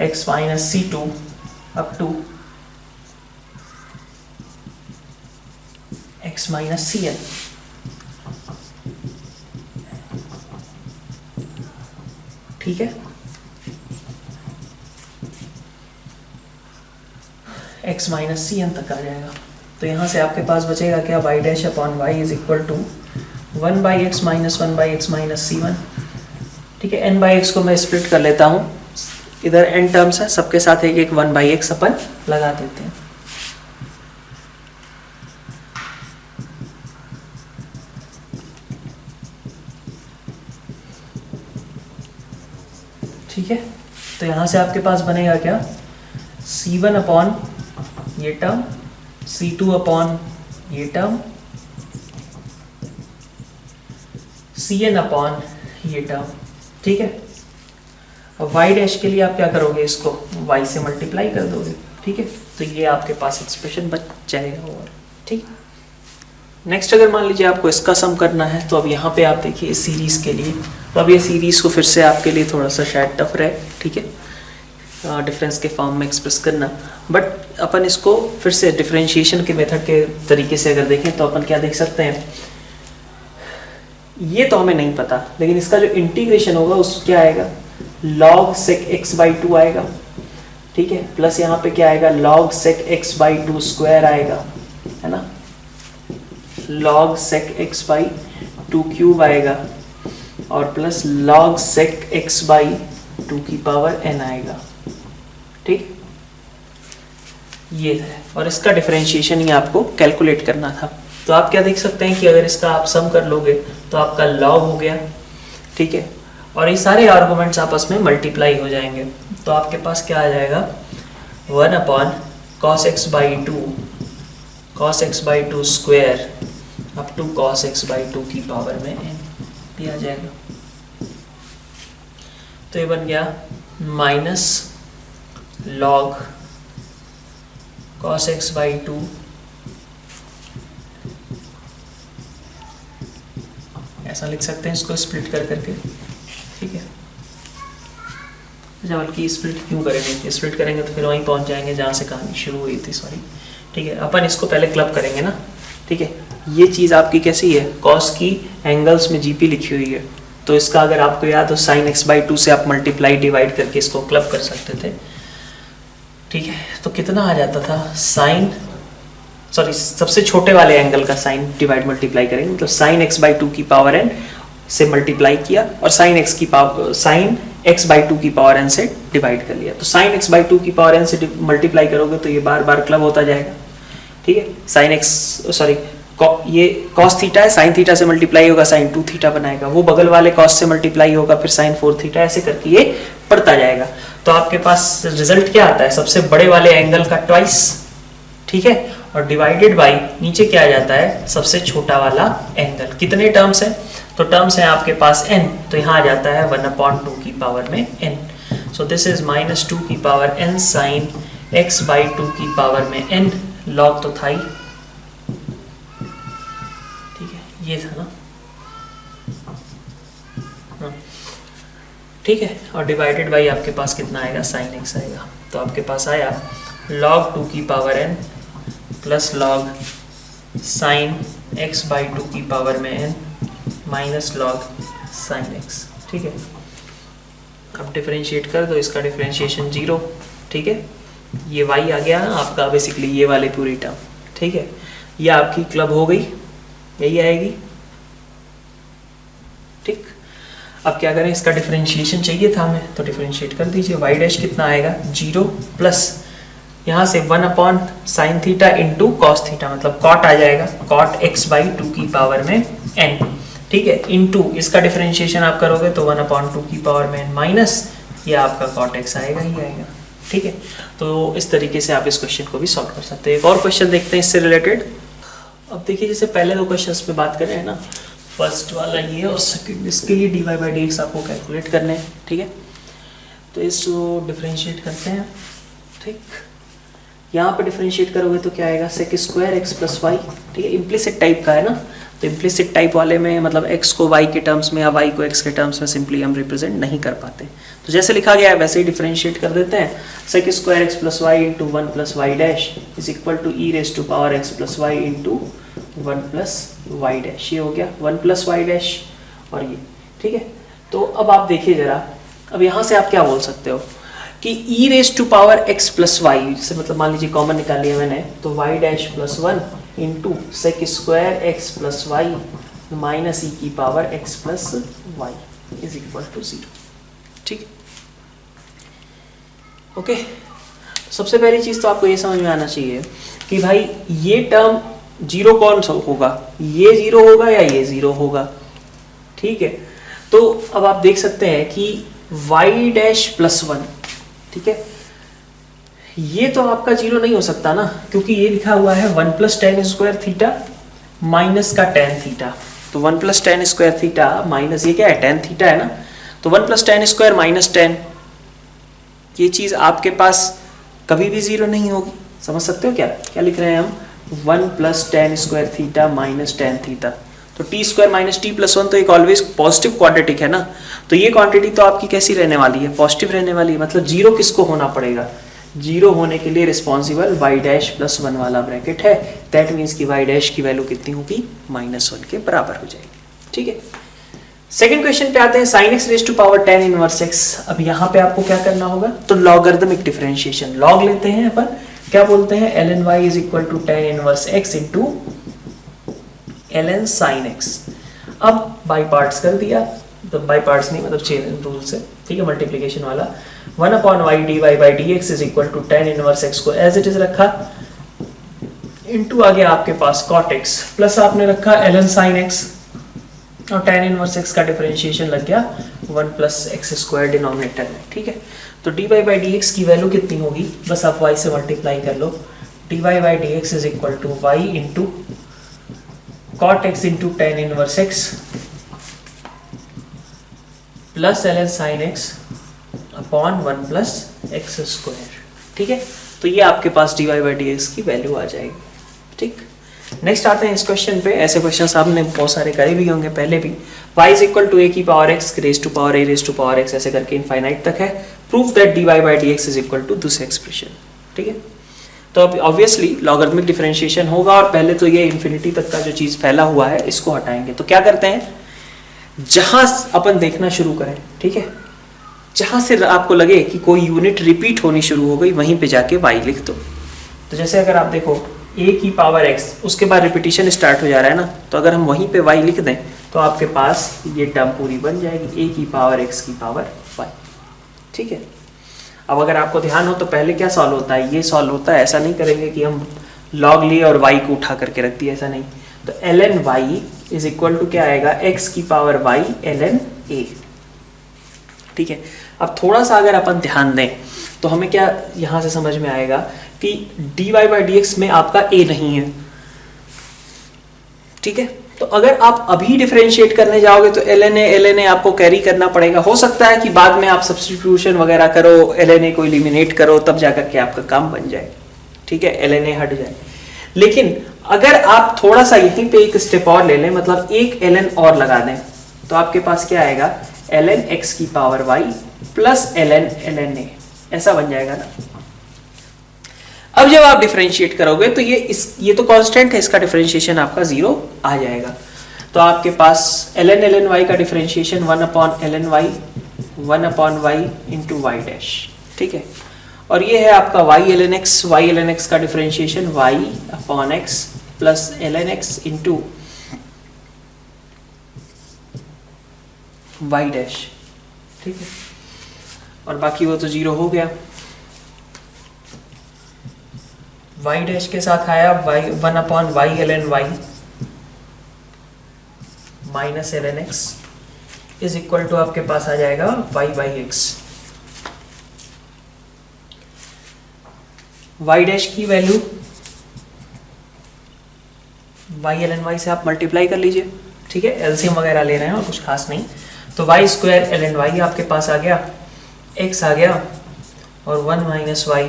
x minus C2 up to x minus Cn, ठीक है। x माइनस Cn तक आ जाएगा। तो यहाँ से आपके पास बचेगा क्या, y dash upon y is equal to 1 by x minus 1 by x minus C1, ठीक है। n बाई x को मैं स्प्लिट कर लेता हूँ, इधर n टर्म्स है, सबके साथ एक एक 1 बाई x अपन लगा देते हैं, ठीक है। तो यहाँ से आपके पास बनेगा क्या, C1 अपॉन ये टर्म, C2 अपॉन ये टर्म, Cn अपॉन ये टर्म, ठीक है। अब y डैश के लिए आप क्या करोगे, इसको y से मल्टीप्लाई कर दोगे, ठीक है। तो ये आपके पास एक्सप्रेशन बच जाएगा, और ठीक। नेक्स्ट अगर मान लीजिए आपको इसका सम करना है तो अब यहाँ पे आप देखिए इस सीरीज के लिए, तो अब ये सीरीज को फिर से आपके लिए थोड़ा सा शायद टफ रहे, ठीक है, डिफरेंस के फॉर्म में एक्सप्रेस करना। बट अपन इसको फिर से डिफरेंशिएशन के मेथड के तरीके से अगर देखें तो अपन क्या देख सकते हैं, ये तो हमें नहीं पता, लेकिन इसका जो इंटीग्रेशन होगा उस क्या आएगा, log sec x बाई 2 आएगा, ठीक है। प्लस यहाँ पे क्या आएगा, log sec x by 2 square आएगा, है ना, log sec x by 2 cube आएगा, और plus log sec x by 2 की पावर n आएगा, ठीक। ये है, और इसका डिफरेंशिएशन ही आपको कैलकुलेट करना था। तो आप क्या देख सकते हैं कि अगर इसका आप सम कर लोगे तो आपका log हो गया, ठीक है, और ये सारे आर्गुमेंट्स आपस में मल्टीप्लाई हो जाएंगे। तो आपके पास क्या आ जाएगा, 1 upon cos x by 2 square up to cos x by 2 की पावर में n दिया जाएगा। तो ये बन गया minus log cos x by 2 ऐसा लिख सकते हैं इसको स्प्लिट कर करके, ठीक है। अच्छा, बल्कि स्प्लिट क्यों करेंगे, स्प्लिट करेंगे तो फिर वहीं पहुंच जाएंगे जहाँ से कहानी शुरू हुई थी, सॉरी, ठीक है। अपन इसको पहले क्लब करेंगे ना, ठीक है। ये चीज़ आपकी कैसी है, कॉस की एंगल्स में जीपी लिखी हुई है, तो इसका अगर आपको याद हो sin x बाई 2 से आप मल्टीप्लाई डिवाइड करके इसको क्लब कर सकते थे, ठीक है। तो कितना आ जाता था, sin सॉरी सबसे छोटे वाले एंगल का साइन डिवाइड मल्टीप्लाई करेंगे, मतलब साइन एक्स बाई टू की पावर एन से मल्टीप्लाई किया और साइन एक्स बाई टू की पावर एन से डिवाइड कर लिया। तो साइन एक्स बाई टू की पावर एन से मल्टीप्लाई करोगे तो ये बार बार क्लब होता जाएगा, ठीक है। साइन एक्स सॉरी ये कॉस थीटा है, साइन थीटा से मल्टीप्लाई होगा साइन टू थीटा बनाएगा, वो बगल वाले कॉस से मल्टीप्लाई होगा फिर साइन फोर थीटा, ऐसे करके ये बढ़ता जाएगा। तो आपके पास रिजल्ट क्या आता है, सबसे बड़े वाले एंगल का ट्वाइस, ठीक है, और डिवाइडेड बाई नीचे क्या आ जाता है, सबसे छोटा वाला एंगल। कितने टर्म्स है, तो टर्म्स है आपके पास n, तो यहाँ आ जाता है 1/2 की पावर में n। सो दिस इज -2 की power n sine x by 2 की पावर में n, लॉग तो था ही, ठीक है, ये था ना, ठीक है, और डिवाइडेड बाई आपके पास कितना आएगा, साइन x आएगा। तो आपके पास आया log 2 की power n plus log sign x by 2 की पावर में n minus log sign x, ठीक है। अब डिफरेंशिएट कर दो, इसका डिफरेंशिएशन 0, ठीक है, ये y आ गया आपका बेसिकली ये वाले पूरी टर्म, ठीक है, ये आपकी क्लब हो गई, यही आएगी, ठीक। अब क्या करें, इसका डिफरेंशिएशन चाहिए था हमें, तो डिफरेंशिएट कर दीजिए। y डैश कितना आएगा 0 प्लस यहाँ से 1/sin theta into cos theta, मतलब कॉट आ जाएगा, कॉट x बाई 2 की पावर में n, ठीक है, इंटू इसका डिफरेंशिएशन आप करोगे तो 1/2 की पावर में n माइनस ये आपका कॉट x आएगा ही आएगा, ठीक है। तो इस तरीके से आप इस क्वेश्चन को भी सॉल्व कर सकते हैं। एक और क्वेश्चन देखते हैं इससे रिलेटेड। अब देखिए जैसे पहले दो क्वेश्चंस पे बात करें है ना, फर्स्ट वाला ये और सेकंड, इसके लिए dy बाई dx आपको कैलकुलेट करने हैं, ठीक है। तो इसको डिफरेंशिएट करते हैं, ठीक। यहाँ पे डिफरेंशिएट करोगे तो क्या आएगा, sec square x plus y, ठीक है, इम्प्लिसिट टाइप का है ना, तो इम्प्लिसिट टाइप वाले में मतलब x को y के टर्म्स में या y को x के टर्म्स में सिंपली हम रिप्रेजेंट नहीं कर पाते, तो जैसे लिखा गया है वैसे ही डिफरेंशिएट कर देते हैं। Sec square x plus y into 1 plus y dash is equal to e raise to power x plus y into 1 plus y dash, ये हो गया 1 प्लस वाई डैश और ये, ठीक है। तो अब आप देखिए जरा, अब यहाँ से आप क्या बोल सकते हो कि e raise to power x plus y से, मतलब मान लीजिए कॉमन निकाल लिया मैंने, तो y dash plus 1 into sec square x plus Y minus E की power x plus Y is equal to 0, ठीक, ओके। सबसे पहली चीज तो आपको ये समझ में आना चाहिए कि भाई ये टर्म 0 कौन सा होगा, ये 0 होगा या ये 0 होगा, ठीक है। तो अब आप देख सकते हैं कि y डैश प्लस 1, ठीक है, ये तो आपका 0 नहीं हो सकता ना, क्योंकि ये लिखा हुआ है 1 plus ten square theta minus का टेन थीटा, तो 1 plus ten square theta minus ये क्या है, टेन थीटा है ना, तो 1 plus ten square minus ten, ये चीज आपके पास कभी भी 0 नहीं होगी। समझ सकते हो क्या क्या लिख रहे हैं हम, 1 plus ten square theta minus ten theta, तो T square minus T plus 1 तो एक ऑलवेज पॉजिटिव क्वाड्रेटिक है ना, तो ये क्वांटिटी तो आपकी कैसी रहने वाली है, पॉजिटिव रहने वाली है, मतलब 0 किसको होना पड़ेगा, 0 होने के लिए रिस्पॉन्सिबल y डैश प्लस 1 वाला ब्रैकेट है, दैट मीन्स कि y डैश की वैल्यू कितनी होगी, -1 के बराबर हो जाएगी, ठीक है। सेकंड क्वेश्चन पे आते हैं, sin x raise to power tan inverse x। अब यहाँ पे आपको क्या करना होगा, तो लॉगरिथमिक डिफरेंशिएशन, लॉग लेते हैं अपन, क्या बोलते हैं, ln y is equal to tan inverse x into ln sin x। अब बाई पार्ट्स कर दिया, तो बाई पार्ट्स नहीं मतलब चेन रूल से, ठीक है, मल्टीप्लिकेशन वाला, 1/y dy by dx is equal to tan inverse x को एज इट इज रखा, इंटू आ गया आपके पास cot x, प्लस आपने रखा ln sin x, और tan इनवर्स x का डिफरेंशिएशन लग गया 1 प्लस एक्स स्क्वायर डिनोमिनेटर में, ठीक है। तो dy बाई dx की वैल्यू कितनी होगी, बस आप y से मल्टीप्लाई कर लो, dy by dx is equal to y into cot x into tan inverse x plus ln sin x upon 1 plus x square, ठीक है। तो ये आपके पास dy बाई dx की वैल्यू आ जाएगी, ठीक। नेक्स्ट आते हैं इस क्वेश्चन पे, ऐसे क्वेश्चन आपने बहुत सारे करे भी होंगे पहले भी, y is equal to a की power x raise to power a raise to power x ऐसे करके इनफाइनाइट तक है, prove that dy by dx is equal to this expression, ठीक है। तो अब ऑब्वियसली लॉगरिथमिक डिफरेंशिएशन होगा, और पहले तो ये इन्फिनिटी तक का जो चीज फैला हुआ है इसको हटाएंगे। तो क्या करते हैं, जहां अपन देखना शुरू करें, ठीक है, जहां से आपको लगे कि कोई यूनिट रिपीट होनी शुरू हो गई वहीं पे जाके y लिख दो। तो जैसे अगर आप देखो ए की पावर एक्स, उसके बाद रिपीटिशन स्टार्ट हो जा रहा है ना, तो अगर हम वहीं पे वाई लिख दें तो आपके पास ये टर्म पूरी बन जाएगी, ए की पावर एक्स की पावर वाई। ठीक है, अब अगर आपको ध्यान हो तो पहले क्या सॉल्व होता है, ये सॉल्व होता है, ऐसा नहीं करेंगे कि हम लॉग लिए और वाई को उठा करके रख दिया, ऐसा नहीं। तो ln y is equal to क्या आएगा, एक्स की पावर वाई ln ए। ठीक है, अब थोड़ा सा अगर अपन ध्यान दें तो हमें क्या यहां से समझ में आएगा कि dy बाई डी एक्स में आपका a नहीं है। ठीक है, तो अगर आप अभी डिफरेंशिएट करने जाओगे तो ln a आपको कैरी करना पड़ेगा। हो सकता है कि बाद में आप सब्स्टिट्यूशन वगैरह करो, ln a को एलिमिनेट करो, तब जाकर के आपका काम बन जाए। ठीक है, ln a हट जाए। लेकिन अगर आप थोड़ा सा यहीं पे एक स्टेप और ले लें, मतलब एक ln और लगा दें, तो आपके पास क्या आएगा, ln x की power y plus ln a, ऐसा बन जाएगा ना। अब जब आप डिफरेंशिएट करोगे तो ये तो कांस्टेंट है, इसका डिफरेंशिएशन आपका 0 आ जाएगा। तो आपके पास ln y का differentiation 1 upon ln y 1 upon y into y dash. ठीक है, और ये है आपका y ln x का differentiation y upon x plus ln x into y dash. ठीक है, और बाकी वो तो 0 हो गया। y डैश के साथ आया y 1 upon y ln y minus ln x is equal to आपके पास आ जाएगा y by x। y dash की वैल्यू y ln y से आप मल्टीप्लाई कर लीजिए। ठीक है, एलसीएम वगैरह ले रहे हैं और कुछ खास नहीं। तो y स्क्वायर ln y आपके पास आ गया, x आ गया और 1 माइनस y।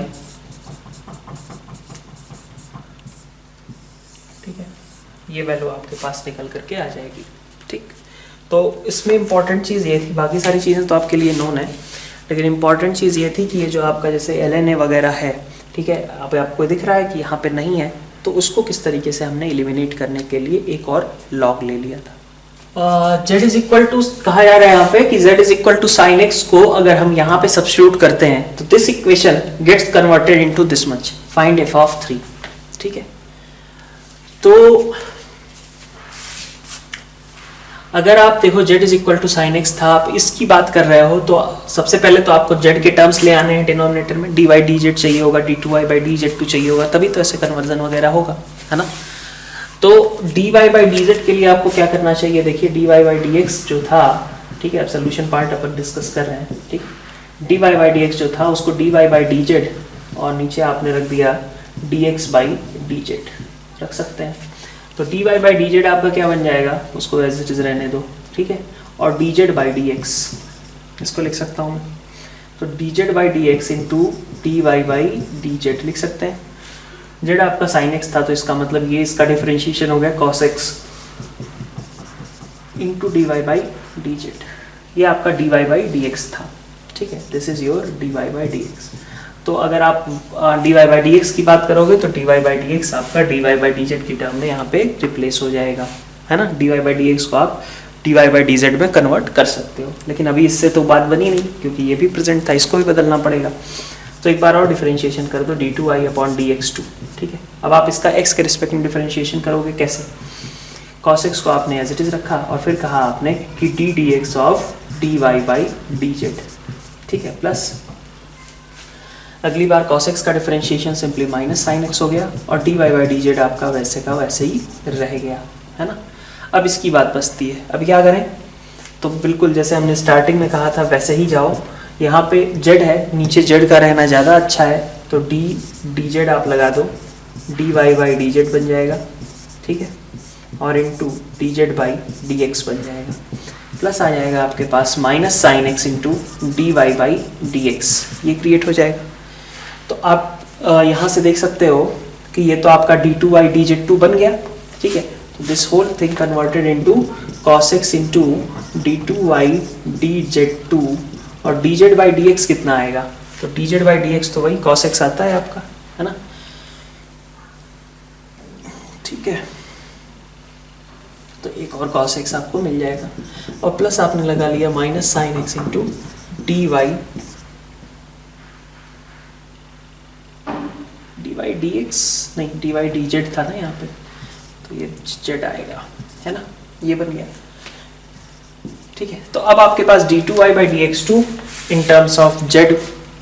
ठीक है, ये वैल्यू आपके पास निकल करके आ जाएगी। ठीक, तो इसमें इंपॉर्टेंट चीज़ ये थी, बाकी सारी चीज़ें तो आपके लिए नोन है, लेकिन इंपॉर्टेंट चीज़ ये थी कि ये जो आपका जैसे ln a वगैरह है, ठीक है, अब आपको दिख रहा है कि यहाँ पे नहीं है, तो उसको किस तरीके से हमने एलिमिनेट करने के लिए एक और लॉग ले लिया था। z इज इक्वल टू कहा जा रहा है यहाँ पे कि z is equal to sine x को अगर हम यहाँ पे सब्स्टिट्यूट करते हैं तो this equation gets converted into this much, find f of 3। ठीक है, तो अगर आप देखो z is equal to sine x था, आप इसकी बात कर रहे हो तो सबसे पहले तो आपको z के टर्म्स ले आने हैं डिनोमिनेटर में, dy dz चाहिए होगा, d2y बाई dz2 चाहिए होगा, तभी तो ऐसे कन्वर्जन वगैरह होगा, है ना। तो dy बाई dz के लिए आपको क्या करना चाहिए, देखिए dy बाई dx जो था, ठीक है, अब सोल्यूशन पार्ट अपन डिस्कस कर रहे हैं। ठीक, dy बाई dx जो था उसको dy बाई dz और नीचे आपने रख दिया dx बाई dz, रख सकते हैं। तो dy बाई dz आपका क्या बन जाएगा, उसको एज इट इज रहने दो। ठीक है, और dz बाई dx इसको लिख सकता हूँ मैं, तो dz by dx into dy by dz लिख सकते हैं। z आपका sin x था तो इसका मतलब ये इसका डिफरेंशिएशन हो गया cos x into dy by dz, ये आपका dy बाई dx था। ठीक है, this is your dy by dx। तो अगर आप dy बाई dx की बात करोगे तो dy बाई dx आपका dy बाई dz की टर्म में यहाँ पे रिप्लेस हो जाएगा, है ना। dy बाई dx को आप dy बाई dz में कन्वर्ट कर सकते हो, लेकिन अभी इससे तो बात बनी नहीं क्योंकि ये भी प्रेजेंट था, इसको भी बदलना पड़ेगा। तो एक बार और डिफरेंशिएशन कर दो d2y अपॉन dx2। ठीक है, अब आप इसका x के रिस्पेक्ट में डिफरेंशिएशन करोगे कैसे, cos x को आपने एज इट इज रखा और फिर कहा आपने कि d dx of dy by dz। ठीक है, प्लस अगली बार cos x का differentiation simply minus sine x हो गया और dy बाई dz आपका वैसे का वैसे ही रह गया, है ना। अब इसकी बात बचती है, अब क्या करें, तो बिल्कुल जैसे हमने स्टार्टिंग में कहा था वैसे ही जाओ। यहाँ पे z है, नीचे z का रहना ज़्यादा अच्छा है, तो d dz आप लगा दो, dy बाई dz बन जाएगा। ठीक है, और इंटू dz बाई dx बन जाएगा, प्लस आ जाएगा आपके पास minus sine x into dy by dx, ये क्रिएट हो जाएगा। तो आप यहाँ से देख सकते हो कि ये तो आपका d2y dz2 बन गया। ठीक है, तो this whole thing converted into cos x into d2y dz2 और dz बाई dx कितना आएगा, तो dz बाई dx तो वही cos x आता है आपका, है ना। ठीक है, तो एक और cos x आपको मिल जाएगा और प्लस आपने लगा लिया minus sine x into dy d y d x नहीं, डी वाई डी जेड था ना यहाँ पे, तो ये जेड आएगा, है ना, ये बन गया। ठीक है, तो अब आपके पास d2y by d x two in terms of z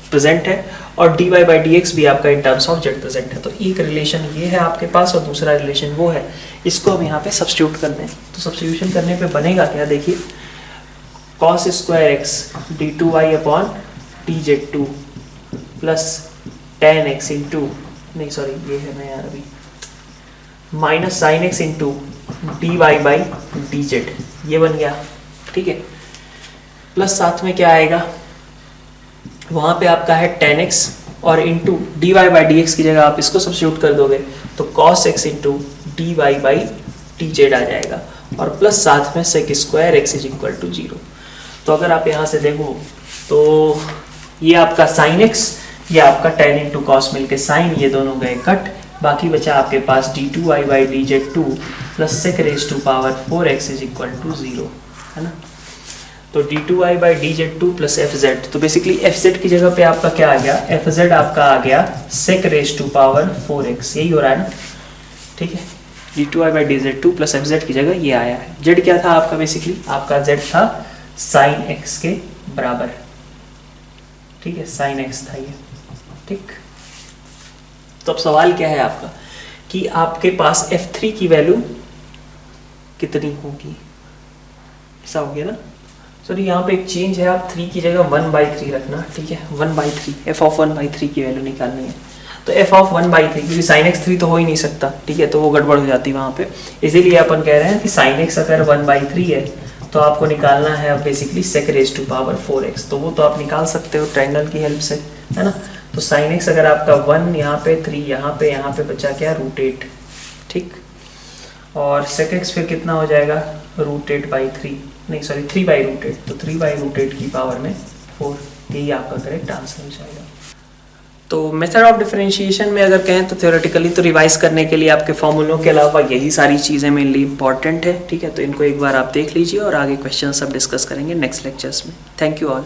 present है और dy बाई डी एक्स भी आपका in terms of z present है। तो एक रिलेशन ये है आपके पास और दूसरा रिलेशन वो है, इसको हम यहाँ पे सब्स्टिट्यूट कर दें। तो सब्स्टिट्यूशन करने पे बनेगा क्या, देखिए cos square x d2y upon dz2 plus tan x into, नहीं सॉरी ये है ना यार अभी, minus sine x into dy by dz, ये बन गया। ठीक है, प्लस साथ में क्या आएगा, वहां पे आपका है tan x और इंटू dy बाई dx की जगह आप इसको सब्स्टिट्यूट कर दोगे तो cos x into dy by dz आ जाएगा और प्लस साथ में sec square x is equal to 0। तो अगर आप यहाँ से देखो तो ये आपका sin x, ये आपका tan इंटू cos मिलके sin, ये दोनों गए कट, बाकी बचा आपके पास d2y by dz2 plus sec raise to power 4x is equal to 0, है ना। तो d2y by dz2 plus fz, तो बेसिकली fz की जगह पे आपका क्या आ गया, fz आपका आ गया sec raise to power 4x, यही हो रहा है ना। ठीक है, d2y by dz2 plus fz की जगह ये आया है। z क्या था आपका, बेसिकली आपका z था sin x के बराबर। ठीक है, sin x था ये। ठीक, तो अब सवाल क्या है आपका कि आपके पास f3 की वैल्यू कितनी होगी, ऐसा हो गया ना। सॉरी यहाँ पे एक चेंज है, आप 3 की जगह 1/3 रखना। ठीक है, 1/3 f ऑफ 1/3 की वैल्यू निकालनी है। तो f ऑफ 1/3, क्योंकि sin x 3 तो हो ही नहीं सकता, ठीक है, तो वो गड़बड़ हो जाती है वहाँ पे, इसीलिए अपन कह रहे हैं कि sin x अगर 1/3 है तो आपको निकालना है अब basically sec raise to power 4x, तो वो तो आप निकाल सकते हो ट्रायंगल की हेल्प से, है ना। तो sin x अगर आपका 1 यहाँ पे 3 यहाँ पे बचा क्या, √8। ठीक, और sec x फिर कितना हो जाएगा, √8/3, नहीं सॉरी 3/√8, तो 3/√8 की पावर में 4, यही आपका करेक्ट आंसर हो जाएगा। तो मेथड ऑफ डिफरेंशिएशन में अगर कहें तो थ्योरेटिकली तो रिवाइज करने के लिए आपके फॉर्मूलों के अलावा यही सारी चीज़ें मेनली इंपॉर्टेंट है। ठीक है, तो इनको एक बार आप देख लीजिए और आगे क्वेश्चन सब डिस्कस करेंगे नेक्स्ट लेक्चर्स में। Thank you all.